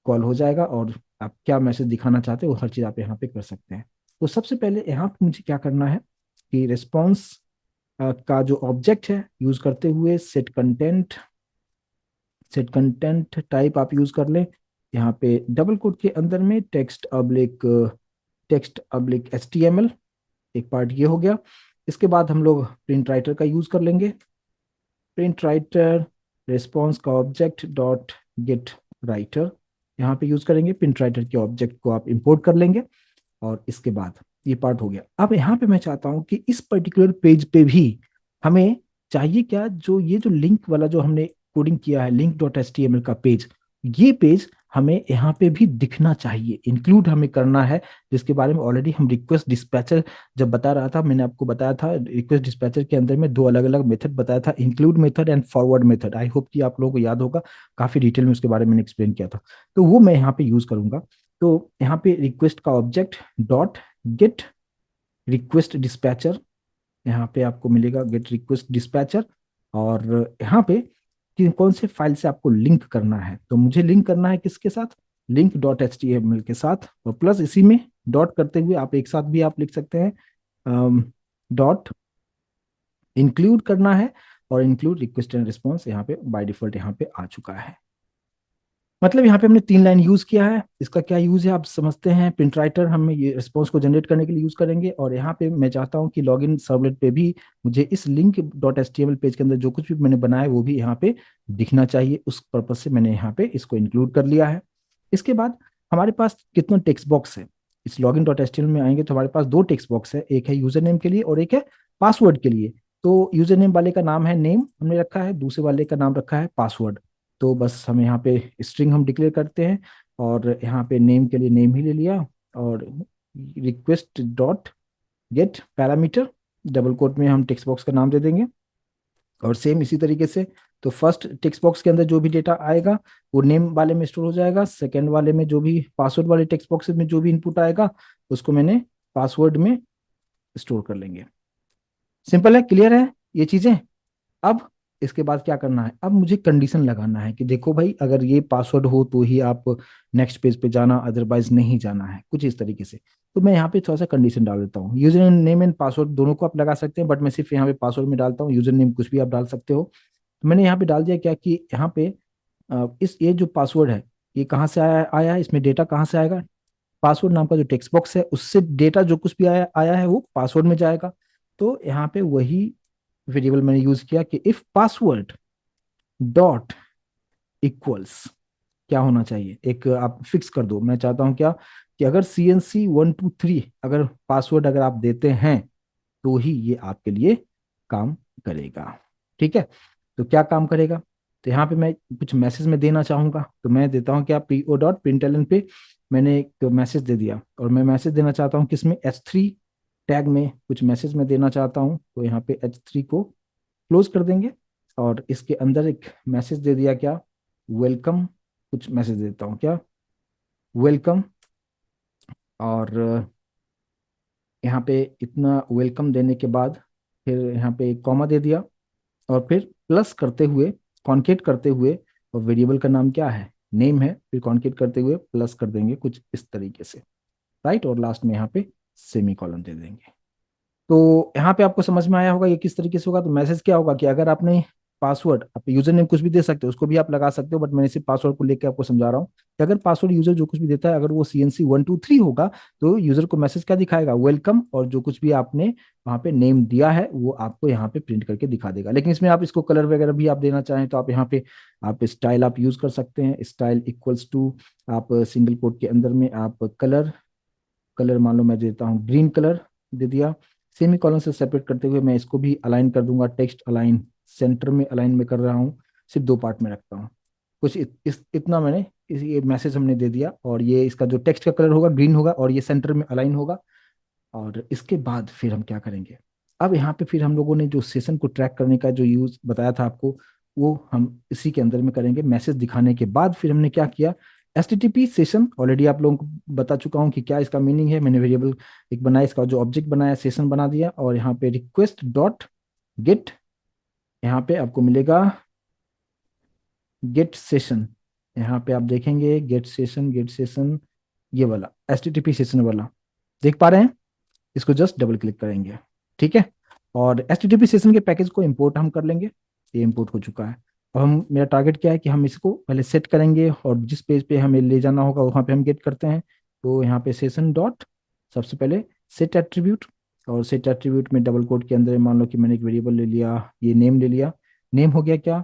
कॉल हो जाएगा, और आप क्या मैसेज दिखाना चाहते हो वो हर चीज आप यहाँ पे कर सकते हैं। तो सबसे पहले यहाँ पे मुझे क्या करना है कि रिस्पॉन्स का जो ऑब्जेक्ट है यूज करते हुए सेट कंटेंट टाइप आप यूज कर लें। यहाँ पे डबल कोट के अंदर में text oblique H T M L, एक पार्ट ये हो गया। इसके बाद हम लोग प्रिंट राइटर का यूज कर लेंगे, प्रिंट राइटर रिस्पॉन्स का ऑब्जेक्ट डॉट गेट राइटर यहाँ पे यूज करेंगे, प्रिंट राइटर के ऑब्जेक्ट को आप इंपोर्ट कर लेंगे। और इसके बाद ये पार्ट हो गया। अब यहाँ पे मैं चाहता हूँ कि इस पर्टिकुलर पेज पे भी हमें चाहिए क्या, जो ये जो लिंक वाला जो हमने कोडिंग किया है link dot H T M L का पेज, ये पेज हमें यहाँ पे भी दिखना चाहिए, इंक्लूड हमें करना है, जिसके बारे में ऑलरेडी हम रिक्वेस्ट डिस्पैचर जब बता रहा था, मैंने आपको बताया था रिक्वेस्ट डिस्पैचर के अंदर में दो अलग अलग मेथड बताया था, include method and forward method. I hope कि आप लोगों को याद होगा, काफी डिटेल में उसके बारे में एक्सप्लेन किया था। तो वो मैं यहाँ पे यूज करूंगा। तो यहाँ पे रिक्वेस्ट का object dot gate request dispatcher, यहाँ पे आपको मिलेगा गेट रिक्वेस्ट डिस्पैचर। और यहाँ पे कि कौन से फाइल से आपको लिंक करना है, तो मुझे लिंक करना है किसके साथ, link dot H T M L के साथ, और प्लस इसी में डॉट करते हुए आप एक साथ भी आप लिख सकते हैं डॉट इंक्लूड करना है, और इंक्लूड रिक्वेस्ट एंड रिस्पॉन्स यहाँ पे बाय डिफॉल्ट यहाँ पे आ चुका है। मतलब यहाँ पे हमने 3 लाइन यूज किया है। इसका क्या यूज है आप समझते हैं, प्रिंट राइटर हम ये रिस्पॉन्स को जनरेट करने के लिए यूज करेंगे, और यहाँ पे मैं चाहता हूँ कि लॉगिन सर्वलेट पे भी मुझे इस link dot H T M L page के अंदर जो कुछ भी मैंने बनाया है वो भी यहाँ पे दिखना चाहिए, उस पर्पज से मैंने यहाँ पे इसको इंक्लूड कर लिया है। इसके बाद हमारे पास कितना टेक्स्ट बॉक्स है, इस login dot H T M L में आएंगे तो हमारे पास 2 टेक्स्ट बॉक्स है, एक है यूजर नेम के लिए और एक है पासवर्ड के लिए। तो यूजर नेम वाले का नाम है नेम हमने रखा है, दूसरे वाले का नाम रखा है पासवर्ड। तो बस हम यहाँ पे स्ट्रिंग हम डिक्लेयर करते हैं, और यहाँ पे नेम के लिए नेम ही ले लिया, और request dot get parameter double quote में हम टेक्स्ट बॉक्स का नाम दे देंगे। और सेम इसी तरीके से, तो फर्स्ट टेक्स्ट बॉक्स के अंदर जो भी डेटा आएगा वो नेम वाले में स्टोर हो जाएगा, सेकेंड वाले में जो भी पासवर्ड वाले टेक्स्ट बॉक्स में जो भी इनपुट आएगा उसको मैंने पासवर्ड में स्टोर कर लेंगे। सिंपल है, क्लियर है ये चीजें। अब इसके बाद क्या करना है, अब मुझे कंडीशन लगाना है कि देखो भाई अगर ये पासवर्ड हो तो ही आप नेक्स्ट पेज पे जाना, अदरवाइज नहीं जाना है, कुछ इस तरीके से। तो मैं यहाँ पे थोड़ा सा कंडीशन डाल देता हूँ, यूजर नेम एंड पासवर्ड दोनों को आप लगा सकते हैं, बट मैं सिर्फ यहाँ पे पासवर्ड में डालता हूँ, यूजर नेम कुछ भी आप डाल सकते हो। तो मैंने यहाँ पे डाल दिया क्या कि यहाँ पे इस ये जो पासवर्ड है ये कहाँ से आया है, इसमें डेटा कहाँ से आएगा, पासवर्ड नाम का जो टेक्स्ट बॉक्स है उससे डेटा जो कुछ भी आया आया है वो पासवर्ड में जाएगा। तो यहाँ पे वही वेरिएबल मैंने यूज किया कि इफ पासवर्ड डॉट इक्वल्स, क्या होना चाहिए, एक आप फिक्स कर दो, मैं चाहता हूं क्या कि अगर CNC 1 2 3 अगर पासवर्ड अगर आप देते हैं तो ही ये आपके लिए काम करेगा। ठीक है, तो क्या काम करेगा, तो यहाँ पे मैं कुछ मैसेज में देना चाहूंगा, तो मैं देता हूँ क्या पी ओ डॉट प्रिंटलन पे मैंने एक मैसेज दे दिया, और मैं मैसेज देना चाहता हूँ किसमें, H3 टैग में कुछ मैसेज में देना चाहता हूँ, तो यहाँ पे H3 को क्लोज कर देंगे, और इसके अंदर एक मैसेज दे दिया क्या, वेलकम, कुछ मैसेज देता हूँ क्या, वेलकम। और यहाँ पे इतना वेलकम देने के बाद फिर यहाँ पे एक कॉमा दे दिया, और फिर प्लस करते हुए कॉन्केट करते हुए, और वेरिएबल का नाम क्या है, नेम है, फिर कॉन्केट करते हुए प्लस कर देंगे कुछ इस तरीके से, राइट, और लास्ट में यहाँ पे सेमी कॉलन दे देंगे। तो यहाँ पे आपको समझ में आया होगा ये किस तरीके से होगा। तो मैसेज क्या होगा कि अगर आपने पासवर्ड, आप यूजर नेम कुछ भी दे सकते हो, उसको भी आप लगा सकते हो, बट मैंने सिर्फ पासवर्ड को लेकर आपको समझा रहा हूँ कि अगर पासवर्ड यूजर जो कुछ भी देता है अगर वो CNC 1 2 3 होगा, तो यूजर को मैसेज क्या दिखाएगा, वेलकम, और जो कुछ भी आपने वहाँ पे नेम दिया है वो आपको यहाँ पे प्रिंट करके दिखा देगा। लेकिन इसमें आप इसको कलर वगैरह भी आप देना चाहें तो आप यहाँ पे आप स्टाइल आप यूज कर सकते हैं, स्टाइल इक्वल्स टू आप सिंगल कोट के अंदर में आप कलर, कलर मान लो मैं देता हूँ ग्रीन कलर दे दिया, सेमी कॉलन से सेपरेट करते हुए मैं इसको भी अलाइन कर दूंगा, टेक्स्ट अलाइन, सेंटर में अलाइन में कर रहा हूँ, सिर्फ 2 पार्ट में रखता हूँ, कुछ इतना मैंने ये मैसेज हमने दे दिया, और ये इसका जो टेक्स्ट का कलर होगा ग्रीन होगा, और ये सेंटर में अलाइन होगा। और इसके बाद फिर हम क्या करेंगे, अब यहाँ पे फिर हम लोगों ने जो सेशन को ट्रैक करने का जो यूज बताया था आपको, वो हम इसी के अंदर में करेंगे। मैसेज दिखाने के बाद फिर हमने क्या किया, HTTP सेशन ऑलरेडी आप लोगों को बता चुका हूँ कि क्या इसका मीनिंग है, मैंने वेरिएबल एक बनाया, इसका जो ऑब्जेक्ट बनाया सेशन बना दिया, और यहाँ पे रिक्वेस्ट डॉट गेट, यहाँ पे आपको मिलेगा गेट सेशन, यहाँ पे आप देखेंगे गेट सेशन, गेट सेशन, ये वाला HTTP सेशन वाला देख पा रहे हैं, इसको जस्ट डबल क्लिक करेंगे। ठीक है, और HTTP सेशन के पैकेज को इंपोर्ट हम कर लेंगे, ये इंपोर्ट हो चुका है। अब हम, मेरा टारगेट क्या है कि हम इसको पहले सेट करेंगे, और जिस पेज पे हमें ले जाना होगा वहां पे हम गेट करते हैं। तो यहाँ पे सेशन डॉट सबसे पहले सेट एट्रीब्यूट, और सेट एट्रीब्यूट में डबल कोड के अंदर मान लो कि मैंने एक वेरिएबल ले लिया, ये नेम ले लिया, नेम हो गया क्या,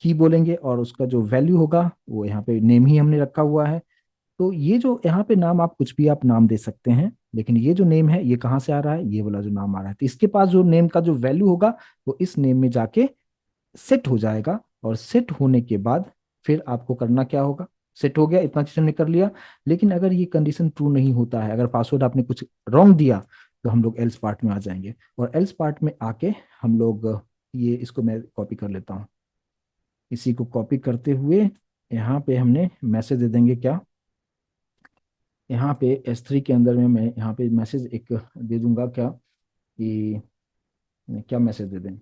की बोलेंगे, और उसका जो वैल्यू होगा वो यहाँ पे नेम ही हमने रखा हुआ है। तो ये जो यहाँ पे नाम आप कुछ भी आप नाम दे सकते हैं, लेकिन ये जो नेम है ये कहाँ से आ रहा है, ये वाला जो नाम आ रहा है, तो इसके पास जो नेम का जो वैल्यू होगा वो इस नेम में जाके सेट हो जाएगा, और सेट होने के बाद फिर आपको करना क्या होगा, सेट हो गया, इतना चीज हमने कर लिया। लेकिन अगर ये कंडीशन ट्रू नहीं होता है, अगर पासवर्ड आपने कुछ रॉन्ग दिया, तो हम लोग एल्स पार्ट में आ जाएंगे। और एल्स पार्ट में आके हम लोग ये इसको मैं कॉपी कर लेता हूँ। इसी को कॉपी करते हुए यहाँ पे हमने मैसेज दे देंगे क्या, यहाँ पे S3 के अंदर में मैं यहाँ पे मैसेज एक दे दूंगा क्या, कि क्या मैसेज दे दें,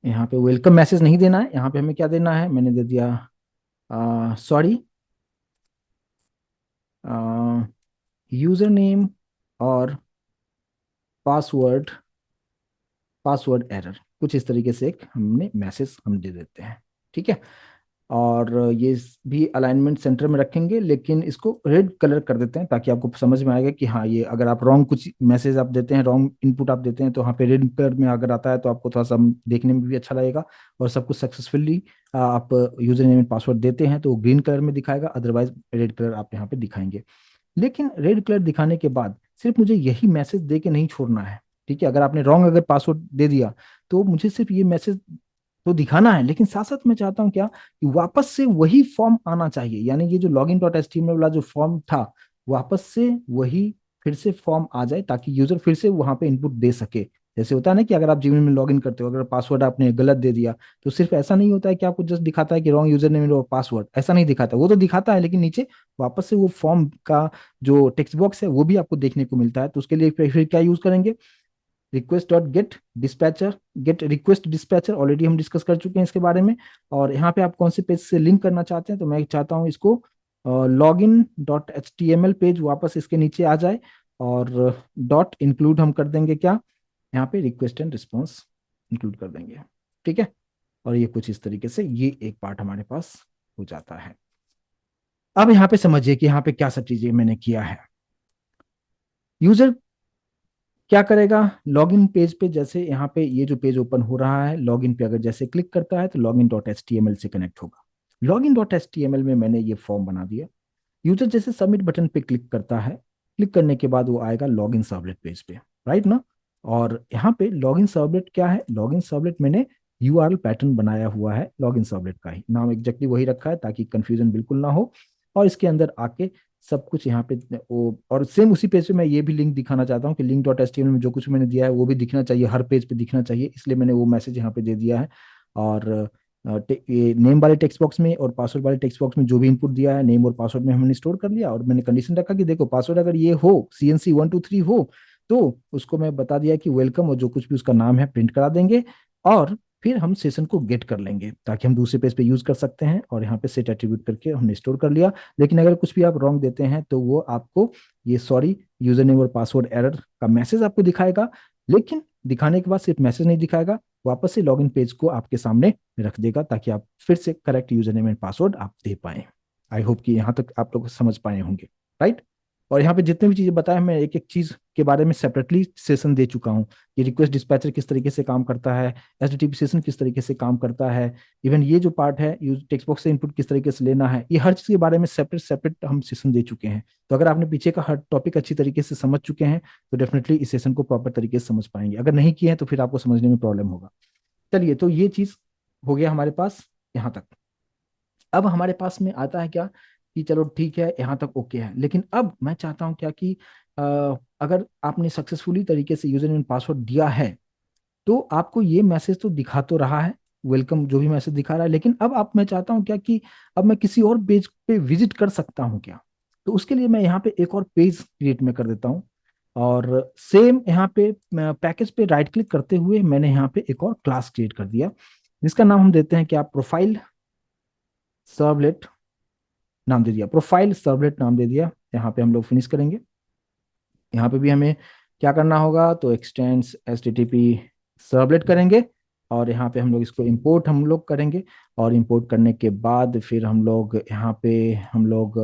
यहाँ पे वेलकम मैसेज नहीं देना है, यहाँ पे हमें क्या देना है, मैंने दे दिया सॉरी यूजर नेम और पासवर्ड, पासवर्ड एरर, कुछ इस तरीके से एक हमने मैसेज हम दे देते हैं। ठीक है। और ये भी अलाइनमेंट सेंटर में रखेंगे, लेकिन इसको रेड कलर कर देते हैं ताकि आपको समझ में आएगा कि हाँ, ये अगर आप रॉन्ग कुछ मैसेज आप देते हैं, रॉन्ग इनपुट आप देते हैं, तो वहाँ पे रेड कलर में अगर आता है तो आपको थोड़ा सा देखने में भी अच्छा लगेगा। और सब कुछ सक्सेसफुली आप यूजर नेम एंड पासवर्ड देते हैं तो ग्रीन कलर में दिखाएगा, अदरवाइज रेड कलर आप यहाँ पे दिखाएंगे। लेकिन रेड कलर दिखाने के बाद सिर्फ मुझे यही मैसेज दे के नहीं छोड़ना है। ठीक है, अगर आपने रॉन्ग अगर पासवर्ड दे दिया तो मुझे सिर्फ ये मैसेज तो दिखाना है, लेकिन साथ साथ मैं चाहता हूँ क्या, कि वापस से वही फॉर्म आना चाहिए, यानी ये जो लॉगिन डॉट एचटीएमएल वाला जो फॉर्म था, वापस से वही फिर से फॉर्म आ जाए, ताकि यूजर फिर से वहां पे इनपुट दे सके। जैसे होता है ना कि अगर आप जीमेल में लॉगिन करते हो, अगर पासवर्ड आपने गलत दे दिया, तो सिर्फ ऐसा नहीं होता है कि आपको जस्ट दिखाता है कि रॉन्ग यूजर नेम और पासवर्ड, ऐसा नहीं दिखाता, वो तो दिखाता है, लेकिन नीचे वापस से वो फॉर्म का जो टेक्स्ट बॉक्स है वो भी आपको देखने को मिलता है। तो उसके लिए फिर क्या यूज करेंगे, request dot gate dispatcher, gate request dispatcher, already हम डिस्कस कर चुके हैं इसके बारे में। और यहाँ पे आप कौन से पेज से लिंक करना चाहते हैं, तो मैं चाहता हूँ इसको log in dot H T M L page वापस इसके नीचे आ जाए, और डॉट इंक्लूड हम कर देंगे क्या, यहाँ पे रिक्वेस्ट एंड रिस्पॉन्स इंक्लूड कर देंगे। ठीक है। और ये कुछ इस तरीके से ये एक पार्ट हमारे पास हो जाता है। अब यहाँ पे समझिए कि यहाँ पे क्या सब चीजें मैंने किया है। यूजर क्या करेगा, लॉगिन पेज पे, जैसे यहाँ पे ये जो पेज ओपन हो रहा है, लॉगिन पे अगर जैसे क्लिक करता है तो login dot H T M L से कनेक्ट होगा। Login dot H T M L में मैंने ये फॉर्म बना दिया। यूजर जैसे सबमिट बटन पे क्लिक करता है, क्लिक करने के बाद वो आएगा लॉगिन सर्वलेट पेज पे, राइट ना। और यहाँ पे लॉगिन सर्वलेट क्या है, लॉगिन सर्वलेट मैंने यूआरएल पैटर्न बनाया हुआ है, लॉगिन सर्वलेट का ही नाम एग्जैक्टली वही रखा है ताकि कंफ्यूजन बिल्कुल ना हो। और इसके अंदर आके सब कुछ यहाँ पे वो, और सेम उसी पेज पे मैं ये भी लिंक दिखाना चाहता हूँ कि लिंक डॉट एचटीएमएल में जो कुछ मैंने दिया है वो भी दिखना चाहिए, हर पेज पे दिखना चाहिए, इसलिए मैंने वो मैसेज यहाँ पे दे दिया है। और ये नेम वाले टेक्स्ट बॉक्स में और पासवर्ड वाले टेक्स्ट बॉक्स में जो भी इनपुट दिया है, नेम और पासवर्ड में हमने स्टोर कर लिया, और मैंने कंडीशन रखा कि देखो पासवर्ड अगर ये हो, CNC123 हो, तो उसको मैं बता दिया कि वेलकम, और जो कुछ भी उसका नाम है प्रिंट करा देंगे। और फिर हम सेशन को गेट कर लेंगे ताकि हम दूसरे पेज पे यूज कर सकते हैं, और यहाँ पे सेट एट्रीब्यूट करके हमने स्टोर कर लिया। लेकिन अगर कुछ भी आप रॉन्ग देते हैं तो वो आपको ये सॉरी यूजर नेम और पासवर्ड एरर का मैसेज आपको दिखाएगा, लेकिन दिखाने के बाद सिर्फ मैसेज नहीं दिखाएगा, वापस से लॉगिन पेज को आपके सामने रख देगा ताकि आप फिर से correct user name and password आप दे पाए। आई होप कि यहाँ तक आप लोग समझ पाए होंगे, राइट। और यहाँ पे जितने भी चीजें बताए, मैं एक एक चीज के बारे में सेपरेटली सेशन दे चुका हूँ कि रिक्वेस्ट डिस्पैचर किस तरीके से काम करता है, HTTP सेशन किस तरीके से काम करता है, इवन ये जो पार्ट है यूज टेक्स्ट बॉक्स से इनपुट किस तरीके से लेना है, ये हर चीज के बारे में सेपरेट सेपरेट हम सेशन दे चुके हैं। तो अगर आपने पीछे का हर टॉपिक अच्छी तरीके से समझ चुके हैं तो डेफिनेटली इस सेशन को प्रॉपर तरीके से समझ पाएंगे, अगर नहीं किए हैं तो फिर आपको समझने में प्रॉब्लम होगा। चलिए, तो ये चीज हो गया हमारे पास यहाँ तक। अब हमारे पास में आता है क्या, कि चलो ठीक है यहाँ तक ओके है, लेकिन अब मैं चाहता हूँ क्या कि अ, अगर आपने सक्सेसफुली तरीके से यूजर नेम पासवर्ड दिया है, तो आपको ये मैसेज तो दिखा तो रहा है, वेलकम जो भी मैसेज दिखा रहा है, लेकिन अब आप मैं चाहता हूँ क्या कि अब मैं किसी और पेज पे विजिट कर सकता हूँ क्या। तो उसके लिए मैं यहाँ पे एक और पेज क्रिएट में कर देता हूँ, और सेम यहाँ पे पैकेज पे राइट क्लिक करते हुए मैंने यहाँ पे एक और क्लास क्रिएट कर दिया, जिसका नाम हम देते हैं क्या, प्रोफाइल सर्वलेट नाम दे दिया, प्रोफाइल सर्वलेट नाम दे दिया। यहाँ पे हम लोग फिनिश करेंगे। यहाँ पे भी हमें क्या करना होगा, तो एक्सटेंड्स HTTP सर्वलेट करेंगे, और यहाँ पे हम लोग इसको इंपोर्ट हम लोग करेंगे। और इंपोर्ट करने के बाद फिर हम लोग यहाँ पे हम लोग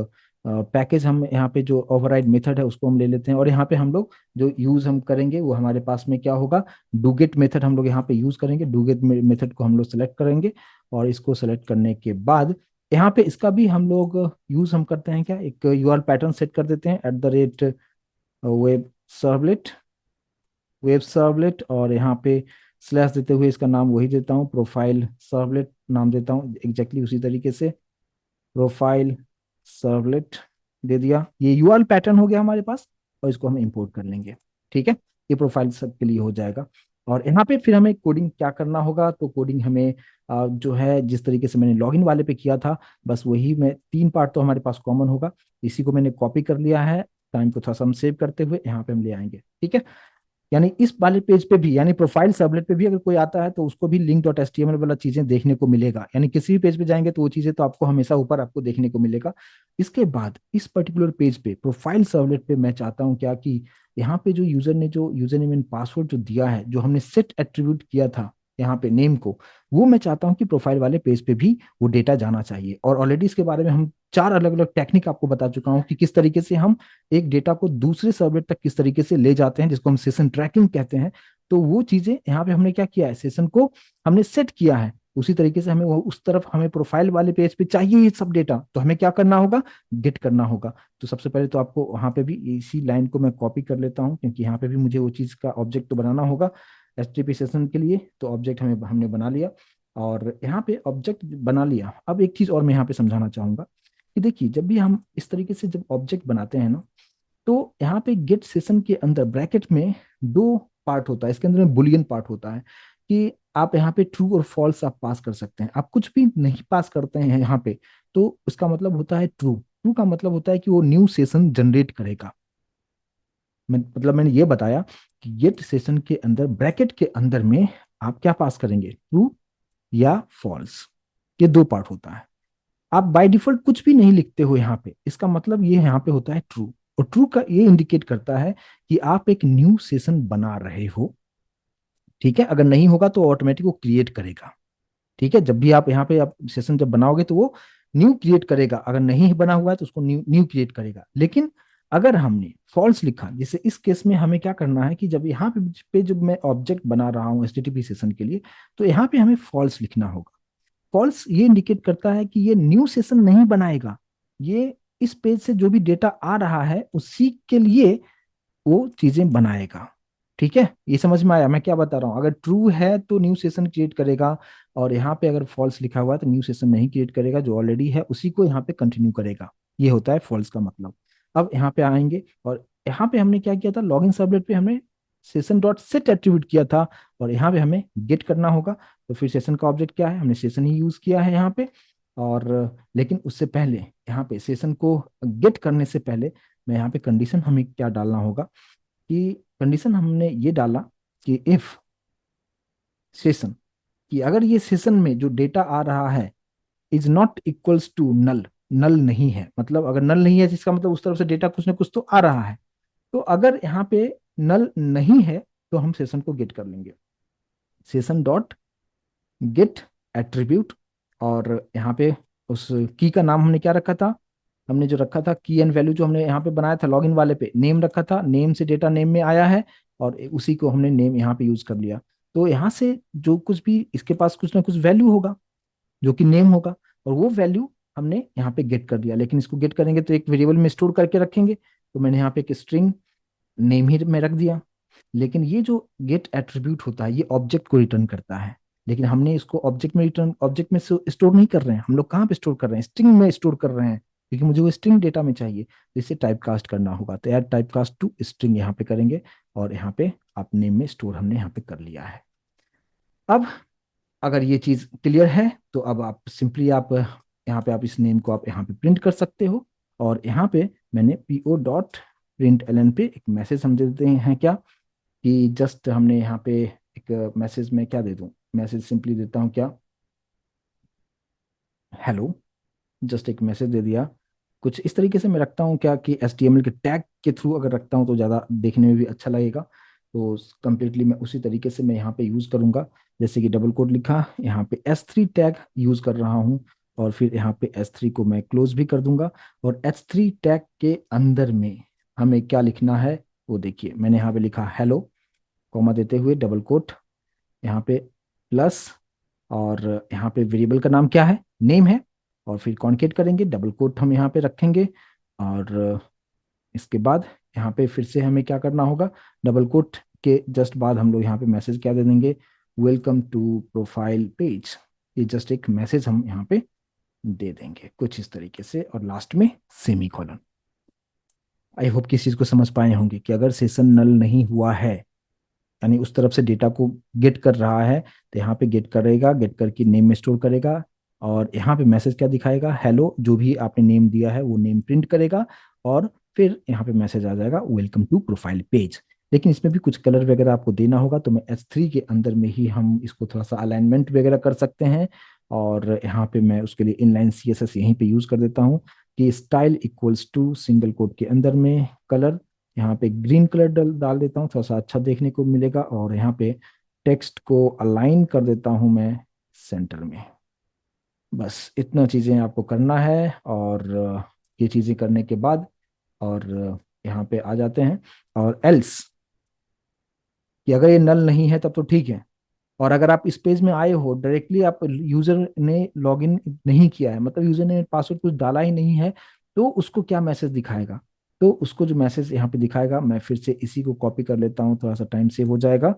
पैकेज, हम यहाँ पे जो ओवरराइड मेथड है उसको हम ले लेते हैं, और यहाँ पे हम लोग जो यूज हम करेंगे वो हमारे पास में क्या होगा, डूगेट मेथड हम लोग यहाँ पे यूज करेंगे। डूगेट मेथड को हम लोग सेलेक्ट करेंगे, और इसको सेलेक्ट करने के बाद यहाँ पे इसका भी हम लोग यूज हम करते हैं क्या, एक URL पैटर्न सेट कर देते हैं @ वेब सर्वलेट, वेब सर्वलेट, और यहाँ पे स्लैश देते हुए इसका नाम वही देता हूँ, प्रोफाइल सर्वलेट नाम देता हूँ एग्जैक्टली उसी तरीके से, प्रोफाइल सर्वलेट दे दिया। ये यूआरएल पैटर्न हो गया हमारे पास, और इसको हम इंपोर्ट कर लेंगे। ठीक है, ये प्रोफाइल सब के लिए हो जाएगा। और यहाँ पे फिर हमें कोडिंग क्या करना होगा, तो कोडिंग हमें जो है जिस तरीके से मैंने लॉगिन वाले पे किया था, बस वही मैं, 3 पार्ट तो हमारे पास कॉमन होगा। इसी को मैंने कॉपी कर लिया है, टाइम को थोड़ा सा हम सेव करते हुए यहाँ पे हम ले आएंगे। ठीक है, यानी इस वाले पेज पे भी, यानी प्रोफाइल सबलेट पे भी अगर कोई आता है तो उसको भी लिंक डॉट एच वाला चीजें देखने को मिलेगा, यानी किसी भी पेज पे जाएंगे तो वो चीजें तो आपको हमेशा ऊपर आपको देखने को मिलेगा। इसके बाद इस पर्टिकुलर पेज पे प्रोफाइल सर्वलेट पे मैं चाहता हूँ क्या कि यहाँ पे जो यूजर ने जो यूजर नेम एंड पासवर्ड जो दिया है, जो हमने सेट एट्रीब्यूट किया था यहाँ पे नेम को, वो मैं चाहता हूँ कि प्रोफाइल वाले पेज पे भी वो डेटा जाना चाहिए। और ऑलरेडी इसके बारे में हम 4 अलग अलग टेक्निक आपको बता चुका हूँ कि किस तरीके से हम एक डेटा को दूसरे सर्वर तक किस तरीके से ले जाते हैं, जिसको हम सेशन ट्रैकिंग कहते हैं। तो वो चीजें यहाँ पे हमने क्या किया है, सेशन को हमने सेट किया है। उसी तरीके से हमें वो उस तरफ हमें प्रोफाइल वाले पेज पे चाहिए ये सब डेटा, तो हमें क्या करना होगा, गेट करना होगा। तो सबसे पहले तो आपको वहां पे भी इसी लाइन को मैं कॉपी कर लेता हूँ, क्योंकि यहाँ पे भी मुझे वो चीज का ऑब्जेक्ट तो बनाना होगा एचटीटीपी सेशन के लिए। तो ऑब्जेक्ट हमें हमने बना लिया, और यहाँ पे ऑब्जेक्ट बना लिया। अब एक चीज और मैं यहाँ पे समझाना चाहूंगा कि देखिए, जब भी हम इस तरीके से जब ऑब्जेक्ट बनाते हैं ना, तो यहाँ पे गेट सेशन के अंदर ब्रैकेट में 2 पार्ट होता है, इसके अंदर में बुलियन पार्ट होता है कि आप यहाँ पे ट्रू और फॉल्स आप पास कर सकते हैं। आप कुछ भी नहीं पास करते हैं यहाँ पे, तो उसका मतलब होता है ट्रू। ट्रू का मतलब होता है कि वो न्यू सेशन जनरेट करेगा। मतलब मैंने ये बताया कि गेट सेशन के अंदर ब्रैकेट के अंदर में आप क्या पास करेंगे, ट्रू या फॉल्स। ये 2 पार्ट होता है। आप बाय डिफॉल्ट कुछ भी नहीं लिखते हो यहाँ पे, इसका मतलब ये यहाँ पे होता है ट्रू। और ट्रू का ये इंडिकेट करता है कि आप एक न्यू सेशन बना रहे हो। ठीक है, अगर नहीं होगा तो ऑटोमेटिक वो क्रिएट करेगा। ठीक है, जब भी आप यहाँ पे आप सेशन जब बनाओगे तो वो न्यू क्रिएट करेगा, अगर नहीं बना हुआ है तो उसको न्यू न्यू क्रिएट करेगा। लेकिन अगर हमने फॉल्स लिखा, जैसे इस केस में हमें क्या करना है कि जब यहाँ पे जब मैं ऑब्जेक्ट बना रहा हूँ एचटीटीपी सेशन के लिए, तो यहाँ पे हमें फॉल्स लिखना होगा। फॉल्स ये इंडिकेट करता है कि ये न्यू सेशन नहीं बनाएगा, ये इस पेज से जो भी डेटा आ रहा है उसी के लिए वो चीजें बनाएगा। ठीक है, ये समझ में आया मैं क्या बता रहा हूँ। अगर ट्रू है तो न्यू सेशन क्रिएट करेगा, और यहाँ पे अगर फॉल्स लिखा हुआ है तो न्यू सेशन नहीं क्रिएट करेगा, जो ऑलरेडी है उसी को यहाँ पे कंटिन्यू करेगा। ये होता है फॉल्स का मतलब। अब यहाँ पे आएंगे, और यहाँ पे हमने क्या किया था, लॉगिन सर्वलेट पे हमने सेशन डॉट सेट एट्रीब्यूट किया था, और यहाँ पे हमें गेट करना होगा। तो फिर सेशन का ऑब्जेक्ट क्या है, हमने सेशन ही यूज किया है यहाँ पे। और लेकिन उससे पहले यहाँ पे सेशन को गेट करने से पहले मैं यहाँ पे कंडीशन हमें क्या डालना होगा, कि कंडीशन हमने ये डाला कि इफ सेशन, कि अगर ये सेशन में जो डेटा आ रहा है is not equals to null, null नहीं है, मतलब अगर नल नहीं है जिसका मतलब उस तरफ से डेटा कुछ ना कुछ तो आ रहा है। तो अगर यहाँ पे नल नहीं है तो हम सेशन को गेट कर लेंगे, सेशन डॉट गेट एट्रीब्यूट। और यहाँ पे उस की का नाम हमने क्या रखा था, हमने जो रखा था की एंड वैल्यू जो हमने यहाँ पे बनाया था लॉगिन वाले पे, नेम रखा था, नेम से डेटा नेम में आया है, और उसी को हमने नेम यहाँ पे यूज कर लिया। तो यहाँ से जो कुछ भी इसके पास कुछ ना कुछ वैल्यू होगा जो कि नेम होगा, और वो वैल्यू हमने यहाँ पे गेट कर दिया। लेकिन इसको गेट करेंगे तो एक वेरिएबल में स्टोर करके रखेंगे, तो मैंने यहाँ पे एक स्ट्रिंग नेम ही में रख दिया। लेकिन ये जो गेट एट्रीब्यूट होता है ये ऑब्जेक्ट को रिटर्न करता है, लेकिन हमने इसको ऑब्जेक्ट में रिटर्न, ऑब्जेक्ट में स्टोर नहीं कर रहे हैं। हम लोग कहाँ पे स्टोर कर रहे हैं, स्ट्रिंग में स्टोर कर रहे हैं, क्योंकि मुझे वो स्ट्रिंग डेटा में चाहिए। तो इसे टाइप कास्ट करना होगा, तो add type cast to string यहाँ पे करेंगे, और यहाँ पे आप नेम में स्टोर हमने यहाँ पे कर लिया है। अब अगर ये चीज क्लियर है तो अब आप सिंपली आप यहाँ पे आप इस नेम को आप यहाँ पे प्रिंट कर सकते हो। और यहाँ पे मैंने P O dot print L N पे एक मैसेज हम दे देते हैं क्या, कि जस्ट हमने यहाँ पे एक मैसेज में क्या दे दूं, मैसेज सिंपली देता हूँ क्या, हेलो। जस्ट एक मैसेज दे दिया। कुछ इस तरीके से मैं रखता हूँ क्या कि HTML के टैग के थ्रू अगर रखता हूँ तो ज़्यादा देखने में भी अच्छा लगेगा। तो कंप्लीटली मैं उसी तरीके से मैं यहाँ पे यूज़ करूँगा। जैसे कि डबल कोड लिखा, यहाँ पे S3 टैग यूज़ कर रहा हूँ, और फिर यहाँ पे S3 को मैं क्लोज भी कर दूंगा। और H3 टैग के अंदर में हमें क्या लिखना है, वो देखिए मैंने यहाँ पे लिखा हेलो, कॉमा देते हुए डबल कोट, यहाँ पे प्लस, और यहाँ पे वेरिएबल का नाम क्या है, नेम है। और फिर कॉन्केट करेंगे, डबल कोट हम यहाँ पे रखेंगे। और इसके बाद यहाँ पे फिर से हमें क्या करना होगा, डबल कोट के जस्ट बाद हम लोग यहाँ पे मैसेज क्या दे देंगे, वेलकम टू प्रोफाइल पेज। ये जस्ट एक मैसेज हम यहाँ पे दे देंगे कुछ इस तरीके से, और लास्ट में सेमी कॉलन। आई होप किस चीज को समझ पाए होंगे कि अगर सेशन नल नहीं हुआ है, यानी उस तरफ से डेटा को गेट कर रहा है, तो यहाँ पे गेट करेगा, गेट करके नेम में स्टोर करेगा, और यहाँ पे मैसेज क्या दिखाएगा, हेलो, जो भी आपने नेम दिया है वो नेम प्रिंट करेगा, और फिर यहाँ पे मैसेज आ जाएगा वेलकम टू प्रोफाइल पेज। लेकिन इसमें भी कुछ कलर वगैरह आपको देना होगा, तो मैं H3 के अंदर में ही हम इसको थोड़ा सा अलाइनमेंट वगैरह कर सकते हैं। और यहाँ पे मैं उसके लिए इनलाइन CSS यहीं पे यूज कर देता हूँ कि style equals to single quote के अंदर में कलर, यहाँ पे ग्रीन कलर डाल डाल देता हूँ, थोड़ा सा अच्छा देखने को मिलेगा। और यहाँ पे टेक्स्ट को अलाइन कर देता हूँ मैं सेंटर में। बस इतना चीज़ें आपको करना है, और ये चीज़ें करने के बाद, और यहाँ पे आ जाते हैं। और एल्स, कि अगर ये नल नहीं है तब तो ठीक है। और अगर आप इस पेज में आए हो डायरेक्टली, आप यूजर ने लॉगिन नहीं किया है, मतलब यूजर ने पासवर्ड कुछ डाला ही नहीं है, तो उसको क्या मैसेज दिखाएगा। तो उसको जो मैसेज यहाँ पे दिखाएगा, मैं फिर से इसी को कॉपी कर लेता हूँ, थोड़ा सा टाइम सेव हो जाएगा।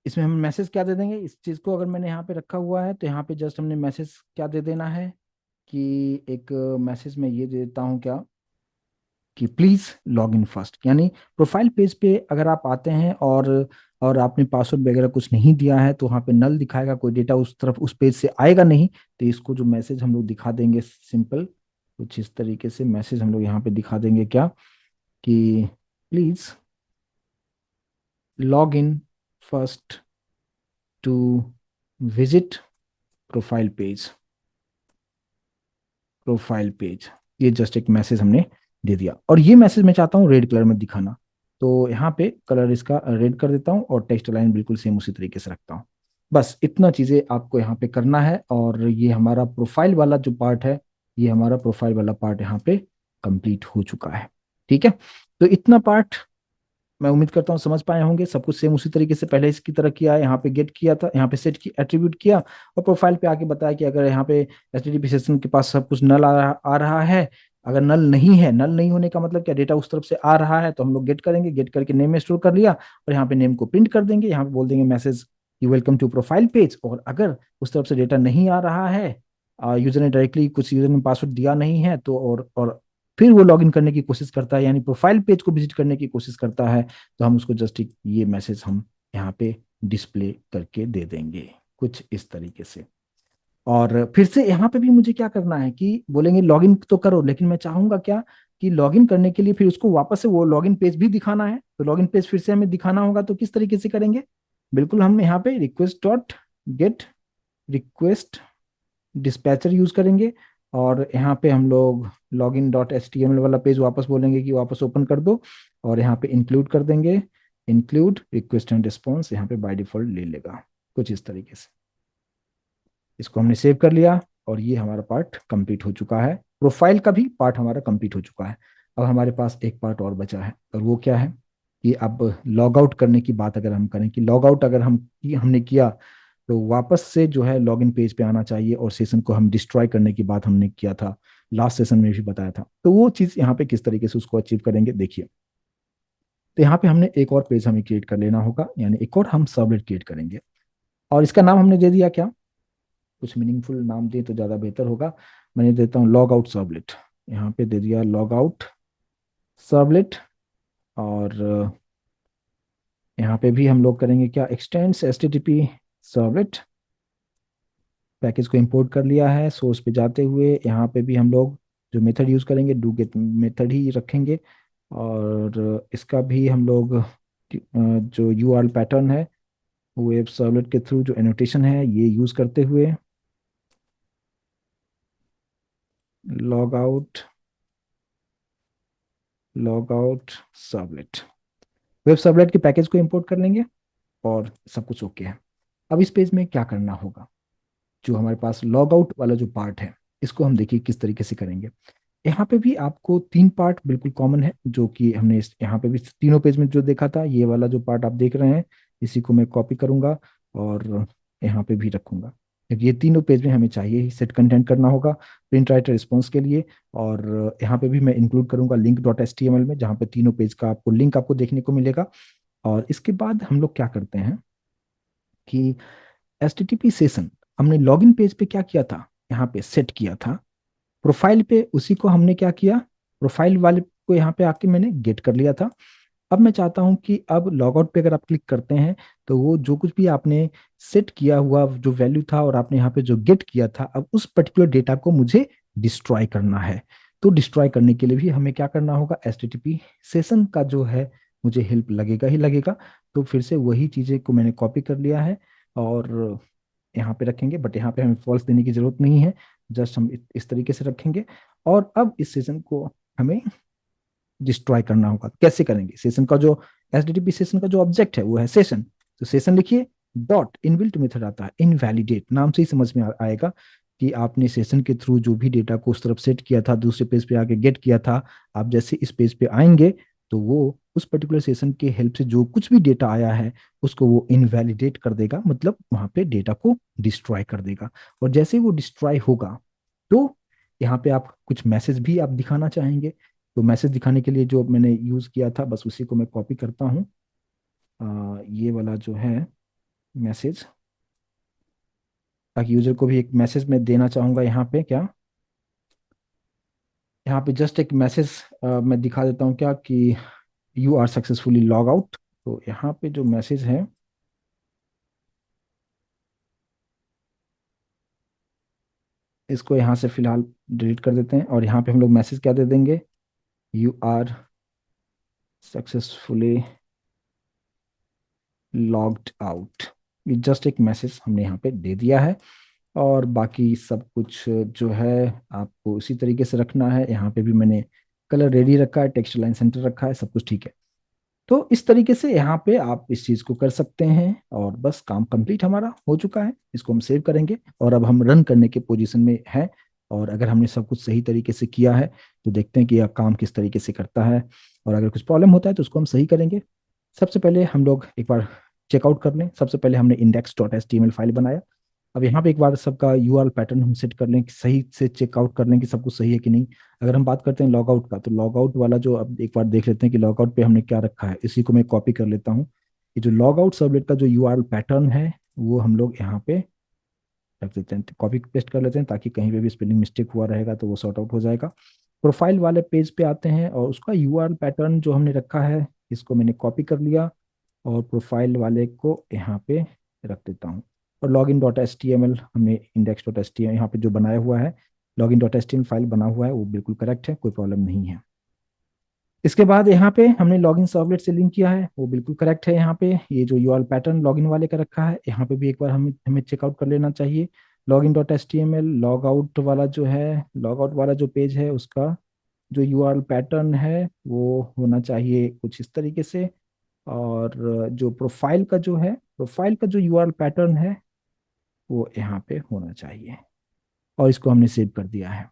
इसमें हम मैसेज क्या दे देंगे, इस चीज को अगर मैंने यहाँ पे रखा हुआ है, तो यहाँ पे जस्ट हमने मैसेज क्या दे देना है, कि एक मैसेज में ये दे देता हूँ क्या, कि प्लीज लॉग इन फर्स्ट। यानी प्रोफाइल पेज पे अगर आप आते हैं और आपने पासवर्ड वगैरह कुछ नहीं दिया है, तो वहाँ पे नल दिखाएगा, कोई डेटा उस तरफ उस पेज से आएगा नहीं। तो इसको जो मैसेज हम लोग दिखा देंगे सिंपल, कुछ इस तरीके से मैसेज हम लोग यहाँ पे दिखा देंगे क्या, कि please log in first to visit profile page, profile page. ये जस्ट एक मैसेज हमने दे दिया, और ये मैसेज मैं चाहता हूँ रेड कलर में दिखाना। तो यहाँ पे कलर इसका रेड कर देता हूँ, और टेक्स्ट लाइन बिल्कुल सेम उसी तरीके से रखता हूँ। बस इतना चीजें आपको यहाँ पे करना है, और ये हमारा प्रोफाइल वाला जो पार्ट है, ये हमारा प्रोफाइल वाला पार्ट यहाँ पे कंप्लीट हो चुका है। ठीक है, तो इतना पार्ट मैं उम्मीद करता हूँ समझ पाए होंगे। सब कुछ सेम उसी तरीके से पहले इसकी तरह किया है, यहाँ पे गेट किया था, यहाँ पे सेट की एट्रीब्यूट किया, और प्रोफाइल पे आके बताया कि अगर यहाँ पे HTTP सेशन के पास सब कुछ नल आ रहा है। अगर नल नहीं है, नल नहीं होने का मतलब क्या, डेटा उस तरफ से आ रहा है, तो हम लोग गेट करेंगे, गेट करके नेम में स्टोर कर लिया, और यहाँ पे नेम को प्रिंट कर देंगे, यहाँ पे बोल देंगे message you welcome to profile page. और अगर उस तरफ से डेटा नहीं आ रहा है, यूजर ने डायरेक्टली, कुछ यूजर ने पासवर्ड दिया नहीं है, तो और फिर वो लॉगिन करने की कोशिश करता है, यानी प्रोफाइल पेज को विजिट करने की कोशिश करता है, तो हम उसको जस्ट ये मैसेज हम यहाँ पे डिस्प्ले करके दे देंगे कुछ इस तरीके से। और फिर से यहाँ पे भी मुझे क्या करना है, कि बोलेंगे लॉगिन तो करो, लेकिन मैं चाहूंगा क्या, कि लॉगिन करने के लिए फिर उसको वापस से वो लॉगिन पेज भी दिखाना है, तो लॉगिन पेज फिर से हमें दिखाना होगा, तो किस तरीके से करेंगे। बिल्कुल हम यहाँ पे request dot gate request dispatcher use करेंगे, और यहाँ पे हम लोग लॉगिन डॉट HTML वाला पेज वापस बोलेंगे कि वापस ओपन कर दो, और यहाँ पे इंक्लूड कर देंगे, इंक्लूड रिक्वेस्ट एंड रिस्पॉन्स, यहाँ पे बाय डिफॉल्ट ले लेगा कुछ इस तरीके से। इसको हमने सेव कर लिया, और ये हमारा पार्ट कंप्लीट हो चुका है, प्रोफाइल का भी पार्ट हमारा कंप्लीट हो चुका है। अब हमारे पास एक पार्ट और बचा है, और वो क्या है, कि अब लॉग आउट करने की बात अगर हम करें, कि लॉग आउट अगर हमने किया, तो वापस से जो है लॉगिन पेज पे आना चाहिए, और सेशन को हम डिस्ट्रॉय करने की बात हमने किया था, लास्ट सेशन में भी बताया था। तो वो चीज़ यहाँ पे किस तरीके से उसको अचीव करेंगे, देखिए। तो यहाँ पे हमने एक और पेज हमें क्रिएट कर लेना होगा, यानी एक और हम सर्वलेट क्रिएट करेंगे, और इसका नाम हमने दे दिया क्या, कुछ मीनिंगफुल नाम दें तो ज़्यादा बेहतर होगा। मैंने देता हूँ लॉग आउट सर्वलेट, यहाँ पे दे दिया लॉग आउट सर्वलेट। और यहाँ पे भी हम लोग करेंगे क्या, एक्सटेंड्स HTTP सर्वलेट। पैकेज को इंपोर्ट कर लिया है, सोर्स पे जाते हुए यहाँ पे भी हम लोग जो मेथड यूज करेंगे, डू गेट मेथड ही रखेंगे। और इसका भी हम लोग जो URL पैटर्न है, वेब सर्वलेट के थ्रू जो एनोटेशन है, ये यूज करते हुए log out, log out servlet, web servlet के पैकेज को इंपोर्ट कर लेंगे, और सब कुछ ओके है। अब इस पेज में क्या करना होगा, जो हमारे पास लॉग आउट वाला जो पार्ट है, इसको हम देखिए किस तरीके से करेंगे। यहाँ पे भी आपको तीन पार्ट बिल्कुल कॉमन है, जो कि हमने यहाँ पे भी तीनों पेज में जो देखा था, ये वाला जो पार्ट आप देख रहे हैं, इसी को मैं कॉपी करूंगा, और यहाँ पे भी रखूंगा, क्योंकि ये तीनों पेज में हमें चाहिए ही। सेट कंटेंट करना होगा प्रिंट राइटर रिस्पॉन्स के लिए, और यहाँ पे भी मैं इंक्लूड करूंगा लिंक डॉट HTML में, जहाँ पे तीनों पेज का आपको लिंक आपको देखने को मिलेगा। और इसके बाद हम लोग क्या करते हैं, कि HTTP सेशन हमने लॉगिन पेज पे क्या किया था, यहाँ पे सेट किया था। प्रोफाइल पे उसी को हमने क्या किया, प्रोफाइल वाले को यहाँ पे आके मैंने गेट कर लिया था। अब मैं चाहता हूं कि अब लॉगआउट पे अगर आप क्लिक करते हैं तो वो जो कुछ भी आपने सेट किया हुआ जो वैल्यू था और आपने यहाँ पे जो गेट किया था, अब उस पर्टिकुलर डेटा को मुझे डिस्ट्रॉय करना है। तो डिस्ट्रॉय करने के लिए भी हमें क्या करना होगा, HTTP सेशन का जो है मुझे हेल्प लगेगा ही लगेगा। तो फिर से वही चीजें को मैंने कॉपी कर लिया है और यहाँ पे रखेंगे, बट यहाँ पे हमें फॉल्स देने की जरूरत नहीं है। जस्ट हम इस तरीके से रखेंगे। और अब इस सेशन को हमें डिस्ट्रॉय करना होगा। कैसे करेंगे, सेशन का जो HTTP सेशन का जो ऑब्जेक्ट है वो है सेशन। तो सेशन लिखिए, डॉट इनबिल्ट मेथड आता है इनवैलिडेट, नाम से ही समझ में आएगा कि आपने सेशन के थ्रू जो भी डेटा को उस तरफ सेट किया था, दूसरे पेज पे आके गेट किया था, आप जैसे इस पेज पे आएंगे तो वो उस पर्टिकुलर सेशन के हेल्प से जो कुछ भी डेटा आया है उसको वो इनवैलिडेट कर देगा, मतलब वहां पे डेटा को डिस्ट्रॉय कर देगा। और जैसे ही वो डिस्ट्रॉय होगा तो यहाँ पे आप कुछ मैसेज भी आप दिखाना चाहेंगे। तो मैसेज दिखाने के लिए जो मैंने यूज किया था बस उसी को मैं कॉपी करता हूँ। ये वाला जो है मैसेज, ताकि यूजर को भी एक मैसेज मैं देना चाहूंगा यहाँ पे क्या, यहाँ पे जस्ट एक मैसेज मैं दिखा देता हूँ क्या कि you are successfully log out. तो यहाँ पे जो मैसेज है इसको यहाँ से फिलहाल डिलीट कर देते हैं और यहाँ पे हम लोग मैसेज क्या दे देंगे, you are successfully logged out. ये जस्ट एक मैसेज हमने यहाँ पे दे दिया है। और बाकी सब कुछ जो है आपको उसी तरीके से रखना है। यहाँ पे भी मैंने कलर रेडी रखा है, टेक्स्ट लाइन सेंटर रखा है, सब कुछ ठीक है। तो इस तरीके से यहाँ पे आप इस चीज को कर सकते हैं और बस काम कंप्लीट हमारा हो चुका है। इसको हम सेव करेंगे और अब हम रन करने के पोजीशन में है। और अगर हमने सब कुछ सही तरीके से किया है तो देखते हैं कि यह काम किस तरीके से करता है। और अगर कुछ प्रॉब्लम होता है तो उसको हम सही करेंगे। सबसे पहले हम लोग एक बार चेकआउट कर लें। सबसे पहले हमने index.html फाइल बनाया। अब यहाँ पे एक बार सबका यूआरएल पैटर्न हम सेट कर लें कि सही से चेकआउट कर लें कि सब कुछ सही है कि नहीं। अगर हम बात करते हैं लॉगआउट का, तो लॉगआउट वाला जो, अब एक बार देख लेते हैं कि लॉगआउट पे हमने क्या रखा है। इसी को मैं कॉपी कर लेता हूँ। ये जो लॉगआउट सर्वलेट का जो यूआरएल पैटर्न है वो हम लोग यहाँ पे रख देते हैं, कॉपी पेस्ट कर लेते हैं ताकि कहीं पे भी स्पेलिंग मिस्टेक हुआ रहेगा तो वो सॉर्ट आउट हो जाएगा। प्रोफाइल वाले पेज पे आते हैं और उसका यूआरएल पैटर्न जो हमने रखा है इसको मैंने कॉपी कर लिया और प्रोफाइल वाले को यहाँ पे रख देता हूँ। और login dot H T M L हमने index dot H T M यहाँ पे जो बनाया हुआ है, login dot H T M file बना हुआ है वो बिल्कुल करेक्ट है, कोई प्रॉब्लम नहीं है। इसके बाद यहाँ पे हमने लॉगिन सर्वलेट से लिंक किया है वो बिल्कुल करेक्ट है। यहाँ पे ये जो यूआरएल पैटर्न लॉगिन वाले का रखा है यहाँ पे भी एक बार हमें हमें चेकआउट कर लेना चाहिए। Login dot H T M L log out वाला जो है, लॉग आउट वाला जो पेज है उसका जो यूआरएल पैटर्न है वो होना चाहिए कुछ इस तरीके से। और जो प्रोफाइल का जो है, प्रोफाइल का जो यूआरएल पैटर्न है वो यहाँ पे होना चाहिए। और इसको हमने सेव कर दिया है।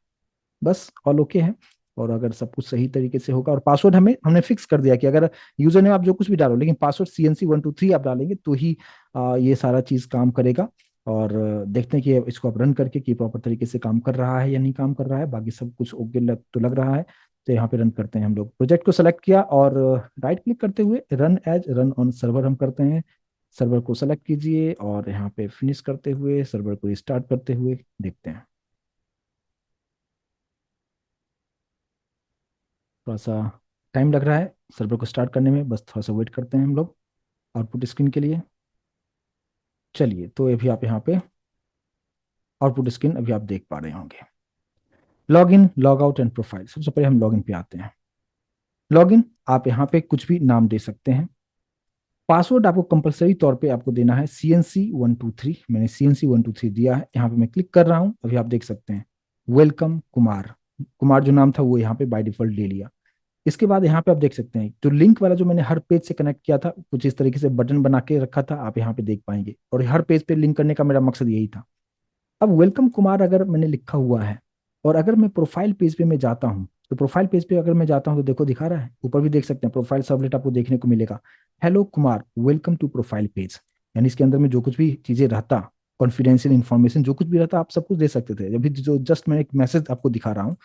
बस ऑल ओके है। और अगर सब कुछ सही तरीके से होगा और पासवर्ड हमने फिक्स कर दिया कि अगर यूजर नेम आप जो कुछ भी डालो लेकिन पासवर्ड CNC123 आप डालेंगे तो ही ये सारा चीज काम करेगा। और देखते हैं कि इसको आप रन करके कि प्रॉपर तरीके से काम कर रहा है या नहीं काम कर रहा है। बाकी सब कुछ ओके तो लग रहा है। तो यहाँ पे रन करते हैं। हम लोग प्रोजेक्ट को सेलेक्ट किया और राइट क्लिक करते हुए run as run on server हम करते हैं। सर्वर को सेलेक्ट कीजिए और यहाँ पे फिनिश करते हुए सर्वर को रिस्टार्ट करते हुए देखते हैं। थोड़ा सा टाइम लग रहा है सर्वर को स्टार्ट करने में, बस थोड़ा सा वेट करते हैं हम लोग आउटपुट स्क्रीन के लिए। चलिए, तो अभी आप यहाँ पे आउटपुट स्क्रीन अभी आप देख पा रहे होंगे। Log in, log out and profile. सबसे पहले हम लॉग इन पे आते हैं। लॉग इन आप यहाँ पे कुछ भी नाम दे सकते हैं। पासवर्ड आपको कंपलसरी तौर पे आपको देना है CNC123। मैंने CNC123 दिया है। यहाँ पे मैं क्लिक कर रहा हूँ, अभी आप देख सकते हैं वेलकम कुमार। कुमार जो नाम था वो यहाँ पे बाय डिफॉल्ट ले लिया। इसके बाद यहाँ पे आप देख सकते हैं जो लिंक वाला जो मैंने हर पेज से कनेक्ट किया था कुछ इस तरीके से बटन बना के रखा था, आप यहाँ पे देख पाएंगे। और हर पेज पे लिंक करने का मेरा मकसद यही था। अब वेलकम कुमार अगर मैंने लिखा हुआ है और अगर मैं प्रोफाइल पेज पे मैं जाता हूँ, तो प्रोफाइल पेज पे अगर मैं जाता हूँ तो देखो दिखा रहा है, ऊपर भी देख सकते हैं प्रोफाइल सबलेट आपको देखने को मिलेगा, hello Kumar welcome to profile page. यानी इसके अंदर में जो कुछ भी चीजें रहता, कॉन्फिडेंशियल इन्फॉर्मेशन जो कुछ भी रहता आप सब कुछ दे सकते थे। अभी जो जस्ट मैं एक मैसेज आपको दिखा रहा हूँ।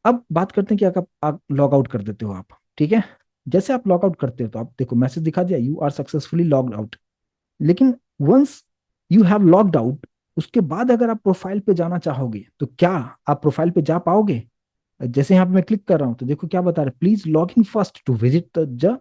अब बात करते हैं कि अगर आप लॉग आउट कर देते हो आप, ठीक है, जैसे आप लॉग आउट करते हो तो आप देखो मैसेज दिखा दिया, you are successfully log out. लेकिन once you have logged out, उसके बाद अगर आप प्रोफाइल पे जाना चाहोगे तो क्या आप प्रोफाइल पे जा पाओगे? जैसे यहाँ पे मैं क्लिक कर रहा हूँ तो देखो क्या बता रहा है, please log in first to visit the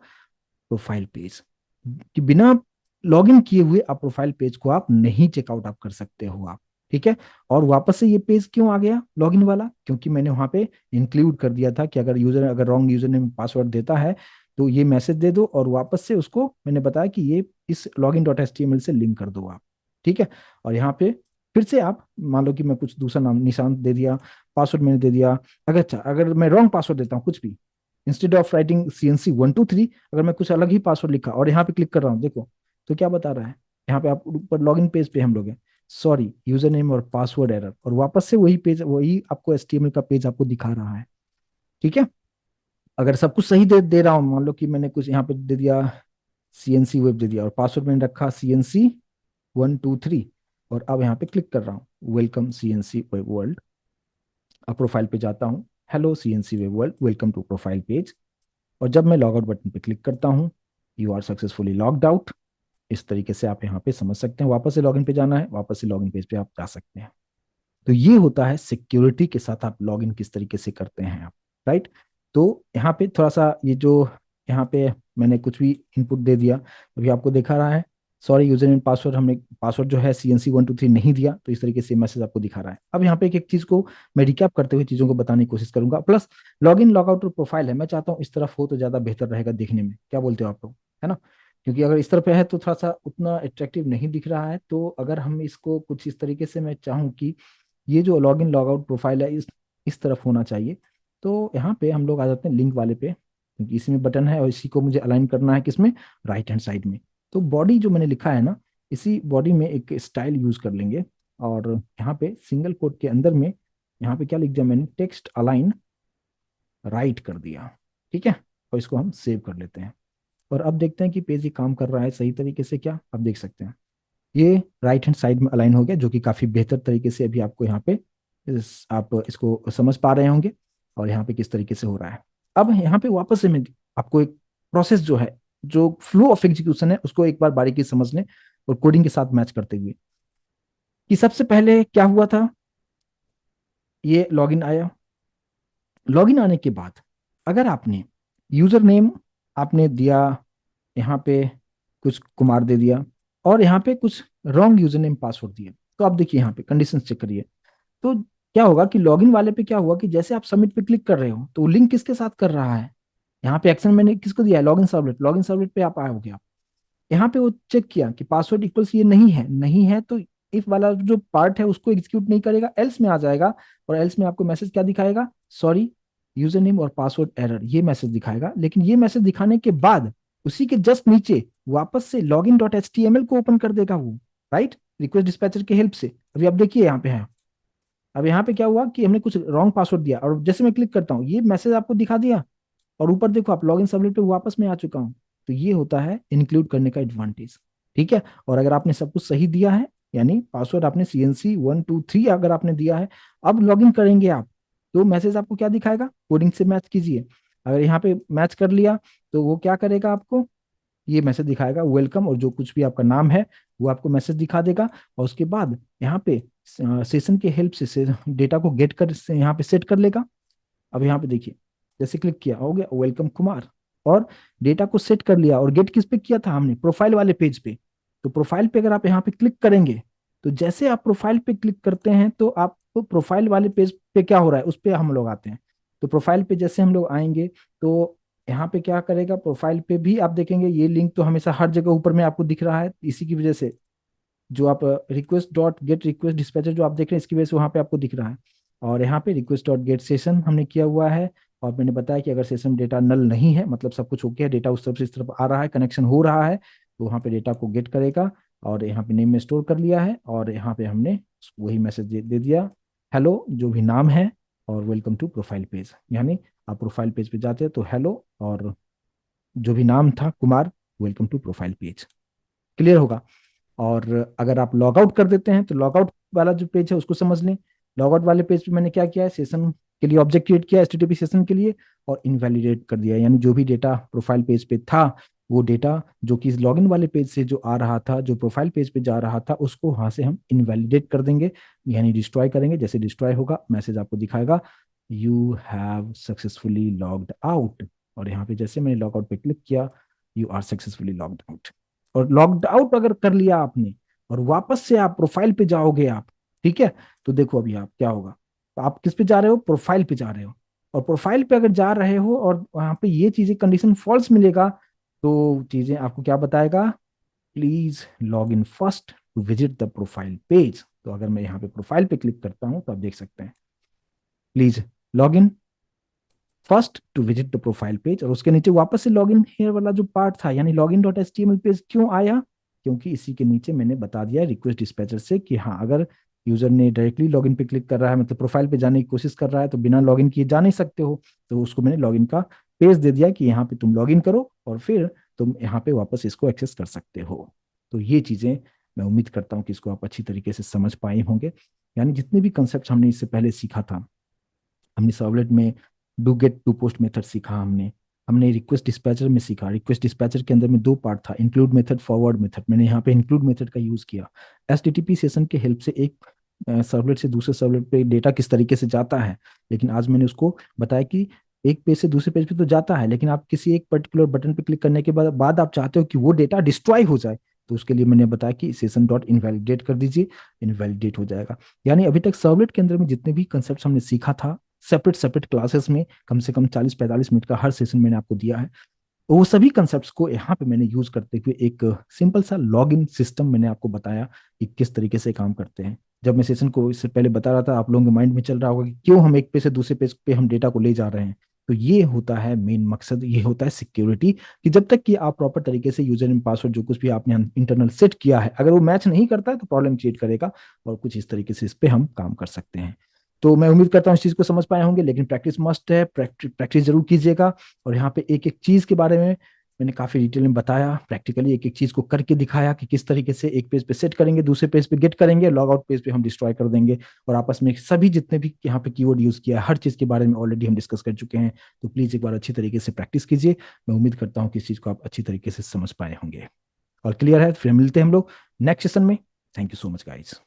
profile page. कि बिना लॉगिन किए हुए आप प्रोफाइल पेज को आप नहीं चेकआउट आप कर सकते हो आप। ठीक है। और वापस से ये पेज क्यों आ गया लॉगिन वाला? क्योंकि मैंने वहां पे इंक्लूड कर दिया था कि अगर रॉन्ग यूजर नेम पासवर्ड देता है तो ये मैसेज दे दो, और वापस से उसको मैंने बताया कि ये इस login dot H T M L से लिंक कर दो आप। ठीक है। और यहाँ पे फिर से आप मान लो कि मैं कुछ दूसरा नाम निशान दे दिया, पासवर्ड मैंने दे दिया। अगर मैं रॉन्ग पासवर्ड देता हूँ कुछ भी, इंस्टेड ऑफ राइटिंग CNC123, अगर मैं कुछ अलग ही पासवर्ड लिखा और यहाँ पे क्लिक कर रहा हूँ देखो तो क्या बता रहा है, यहाँ पे आप ऊपर लॉगिन पेज पे हम लोग हैं, सॉरी यूजर नेम और पासवर्ड एरर, और वापस से वही पेज, वही आपको HTML का पेज आपको दिखा रहा है। ठीक है। अगर सब कुछ सही दे दे रहा हूँ, मान लो कि मैंने कुछ यहाँ पे दे दिया CNC वेब दे दिया और पासवर्ड मैंने रखा CNC123, और अब यहाँ पे क्लिक कर रहा हूँ वेलकम CNC वेब वर्ल्ड। अब प्रोफाइल पे जाता हूँ, hello CNC web world, welcome to profile page. और जब मैं लॉग आउट बटन पे क्लिक करता हूँ, you are successfully logged out. इस तरीके से आप यहाँ पे समझ सकते हैं, वापस से लॉगिन पे जाना है, वापस से लॉगिन पेज पे आप जा सकते हैं। तो ये होता है सिक्योरिटी के साथ आप लॉगिन किस तरीके से करते हैं आप। राइट। तो यहाँ पे थोड़ा सा ये जो यहाँ पे मैंने कुछ भी इनपुट दे दिया, अभी आपको दिखा रहा है सॉरी यूजर नेम पासवर्ड, हमने पासवर्ड जो है CNC123 नहीं दिया, तो इस तरीके से मैसेज आपको दिखा रहा है। अब यहाँ पे एक एक चीज को मैं रिकैप करते हुए चीजों को बताने की कोशिश करूंगा, plus log in log out profile है, मैं चाहता हूँ इस तरफ हो तो ज्यादा बेहतर रहेगा देखने में, क्या बोलते हो आप लोग, है ना? क्योंकि अगर इस तरफ है तो थोड़ा सा उतना अट्रैक्टिव नहीं दिख रहा है, तो अगर हम इसको कुछ इस तरीके से मैं चाहूँ कि ये जो log in log out profile है इस तरफ होना चाहिए, तो यहाँ पे हम लोग आ जाते हैं लिंक वाले पे, क्योंकि इसी में बटन है और इसी को मुझे अलाइन करना है किसमें, राइट हैंड साइड में। तो बॉडी जो मैंने लिखा है ना, इसी बॉडी में एक स्टाइल यूज कर लेंगे, और यहाँ पे सिंगल कोट के अंदर में यहाँ पे क्या लिख दिया मैंने, टेक्स्ट अलाइन राइट कर दिया। ठीक है। और इसको हम सेव कर लेते हैं, और अब देखते हैं कि पेज ये काम कर रहा है सही तरीके से क्या। अब देख सकते हैं ये राइट हैंड साइड में अलाइन हो गया, जो कि काफी बेहतर तरीके से अभी आपको यहाँ पे आप इसको समझ पा रहे होंगे, और यहाँ पे किस तरीके से हो रहा है। अब यहाँ पे वापस से मैं आपको एक प्रोसेस जो है, जो फ्लो ऑफ एग्जीक्यूशन है, उसको एक बार बारीकी से समझने और कोडिंग के साथ मैच करते हुए, कि सबसे पहले क्या हुआ था, ये लॉगिन आया। लॉगिन आने के बाद अगर आपने यूजर नेम आपने दिया, यहाँ पे कुछ कुमार दे दिया, और यहाँ पे कुछ रॉन्ग यूजर नेम पासवर्ड दिया, तो आप देखिए यहाँ पे कंडीशन चेक करिए। तो क्या होगा कि लॉगिन वाले पे क्या हुआ कि जैसे आप सबमिट पे क्लिक कर रहे हो तो लिंक किसके साथ कर रहा है, यहाँ पे एक्शन मैंने किसको दिया है, लॉगिन सर्वलेट, लॉगिन सर्वलेट पे आप आओगे आप, यहाँ पे वो चेक किया कि पासवर्ड इक्वल्स ये नहीं है, नहीं है तो इफ वाला जो पार्ट है उसको एग्जीक्यूट नहीं करेगा, एल्स में आ जाएगा, और एल्स में आपको मैसेज क्या दिखाएगा, सॉरी यूजर नेम और पासवर्ड एरर, ये मैसेज दिखाएगा। लेकिन ये मैसेज दिखाने के बाद उसी के जस्ट नीचे वापस से login dot H T M L को ओपन कर देगा वो, राइट, रिक्वेस्ट डिस्पैचर की हेल्प से। अभी आप देखिए यहाँ पे है, अब यहाँ पे क्या हुआ कि हमने कुछ रॉन्ग पासवर्ड दिया, और जैसे मैं क्लिक करता हूँ ये मैसेज आपको दिखा दिया, और ऊपर देखो आप लॉगिन सबमिट पे वापस में आ चुका हूँ। तो ये होता है इंक्लूड करने का एडवांटेज। ठीक है। और अगर आपने सब कुछ सही दिया है, यानी पासवर्ड आपने CNC123 अगर आपने दिया है, अब लॉगिन करेंगे आप, तो मैसेज आपको क्या दिखाएगा, कोडिंग से मैच कीजिए। अगर यहाँ पे मैच कर लिया तो वो क्या करेगा, आपको ये मैसेज दिखाएगा वेलकम, और जो कुछ भी आपका नाम है वो आपको मैसेज दिखा देगा। और उसके बाद यहाँ पे सेशन के हेल्प से डेटा को गेट कर यहाँ पे सेट कर लेगा। अब यहाँ पे देखिए, जैसे क्लिक किया हो गया वेलकम कुमार, और डेटा को सेट कर लिया। और गेट किस पे किया था हमने, प्रोफाइल वाले पेज पे। तो प्रोफाइल पे अगर आप यहाँ पे क्लिक करेंगे, तो जैसे आप प्रोफाइल पे क्लिक करते हैं तो आपको प्रोफाइल वाले पेज पे क्या हो रहा है उस पे हम लोग आते हैं। तो प्रोफाइल पे जैसे हम लोग आएंगे तो यहाँ पे क्या करेगा, प्रोफाइल पे भी आप देखेंगे ये लिंक तो हमेशा हर जगह ऊपर में आपको दिख रहा है, इसी की वजह से जो आप request dot gate request dispatcher जो आप देख रहे हैं इसकी वजह से वहां पे आपको दिख रहा है। और यहाँ पे रिक्वेस्ट डॉट गेट सेशन हमने किया हुआ है, और मैंने बताया कि अगर सेशन डेटा नल नहीं है, मतलब सब कुछ ओके है, डेटा उस तरफ से इस तरफ आ रहा है, कनेक्शन हो रहा है, तो वहाँ पे डेटा को गेट करेगा। और यहाँ पे नेम में स्टोर कर लिया है, और यहाँ पे हमने वही मैसेज दे दिया, हेलो जो भी नाम है, और वेलकम टू प्रोफाइल पेज, यानी आप प्रोफाइल पेज पे जाते हैं तो हेलो और जो भी नाम था Kumar, welcome to profile page. Clear होगा। और अगर आप लॉग आउट कर देते हैं तो लॉग आउट वाला जो पेज है उसको समझ लें। लॉग आउट वाले पेज पे मैंने क्या किया है, सेशन के लिए ऑब्जेक्ट क्रिएट किया HTTP सेशन के लिए, और इनवैलिडेट कर दिया, यानी जो भी डेटा प्रोफाइल पेज पे था वो डेटा जो कि लॉगिन वाले पेज से जो आ रहा था, जो प्रोफाइल पेज पे जा रहा था, उसको वहां से हम इनवैलिडेट कर देंगे, यानी डिस्ट्रॉय करेंगे। जैसे डिस्ट्रॉय होगा, मैसेज आपको दिखाएगा you have successfully logged out. और यहाँ पे जैसे मैंने लॉग आउट पे क्लिक किया, you are successfully logged out. और लॉग्ड आउट अगर कर लिया आपने और वापस से आप प्रोफाइल पे जाओगे आप, ठीक है, तो देखो अभी आप क्या होगा। तो आप किस पे जा रहे हो? प्रोफाइल पे जा रहे हो। और प्रोफाइल पे अगर जा रहे हो और वहां पे ये चीजें कंडीशन फॉल्स मिलेगा, तो चीजें आपको क्या बताएगा? Please log in first to visit the profile page. तो अगर मैं यहाँ पे प्रोफाइल पे क्लिक करता हूँ तो आप देख सकते हैं, please log in first to visit the profile page. और उसके नीचे वापस से लॉग इन हेयर वाला जो पार्ट था, यानी log in dot H T M L page क्यों आया? क्योंकि इसी के नीचे मैंने बता दिया रिक्वेस्ट डिस्पैचर से कि हाँ, अगर यूजर ने डायरेक्टली लॉगिन पे क्लिक कर रहा है, मतलब प्रोफाइल पे जाने की कोशिश कर रहा है, तो बिना लॉगिन किए जा नहीं सकते हो। तो उसको मैंने लॉगिन का पेज दे दिया कि यहाँ पे तुम लॉगिन करो और फिर तुम यहाँ पे वापस इसको एक्सेस कर सकते हो। तो ये चीजें मैं उम्मीद करता हूँ कि इसको आप अच्छी तरीके से समझ पाए होंगे। यानी जितने भी कंसेप्ट हमने इससे पहले सीखा था, हमने सर्वलेट में do get to post method सीखा, हमने हमने रिक्वेस्ट डिस्पैचर में सीखा। रिक्वेस्ट डिस्पैचर के अंदर में दो पार्ट था, इंक्लूड मेथड, फॉरवर्ड मेथड। मैंने यहाँ पे इंक्लूड मेथड का यूज किया। एचटीटीपी सेशन के हेल्प से एक सर्वलेट से दूसरे सर्वलेट पे डेटा किस तरीके से जाता है, लेकिन आज मैंने उसको बताया कि एक पेज से दूसरे पेज पे तो जाता है, लेकिन आप किसी एक पर्टिकुलर बटन पे क्लिक करने के बाद आप चाहते हो कि वो डेटा डिस्ट्रॉय हो जाए, तो उसके लिए मैंने बताया कि सेशन डॉट इनवैलिडेट कर दीजिए, इनवैलिडेट हो जाएगा। यानी अभी तक सर्वलेट के अंदर में जितने भी कंसेप्ट हमने सीखा था, सेपरेट सेपरेट क्लासेस में, कम से कम 40-45 मिनट का हर सेशन मैंने आपको दिया है, वो सभी कंसेप्ट्स को यहाँ पे मैंने यूज करते हुए एक सिंपल सा लॉगिन सिस्टम मैंने आपको बताया कि किस तरीके से काम करते हैं। जब मैं सेशन को इससे पहले बता रहा था, आप लोगों के माइंड में चल रहा होगा कि क्यों हम एक पेज से दूसरे पेज पे हम डेटा को ले जा रहे हैं। तो ये होता है मेन मकसद, ये होता है सिक्योरिटी, कि जब तक कि आप प्रॉपर तरीके से यूजर नेम पासवर्ड जो कुछ भी आपने इंटरनल सेट किया है, अगर वो मैच नहीं करता है तो प्रॉब्लम क्रिएट करेगा। और कुछ इस तरीके से इस पे हम काम कर सकते हैं। तो मैं उम्मीद करता हूँ इस चीज को समझ पाए होंगे, लेकिन प्रैक्टिस मस्ट है, प्रैक्टिस जरूर कीजिएगा। और यहाँ पे एक एक चीज के बारे में मैंने काफी डिटेल में बताया, प्रैक्टिकली एक एक चीज को करके दिखाया कि किस तरीके से एक पेज पे सेट करेंगे, दूसरे पेज पे गेट करेंगे, लॉग आउट पेज पे हम डिस्ट्रॉय कर देंगे। और आपस में सभी जितने भी यहाँ पे कीवर्ड यूज किया है, हर चीज के बारे में ऑलरेडी हम डिस्कस कर चुके हैं। तो प्लीज एक बार अच्छी तरीके से प्रैक्टिस कीजिए। मैं उम्मीद करता हूँ कि इस चीज को आप अच्छी तरीके से समझ पाए होंगे और क्लियर है। फिर मिलते हैं हम लोग नेक्स्ट सेशन में। Thank you so much guys.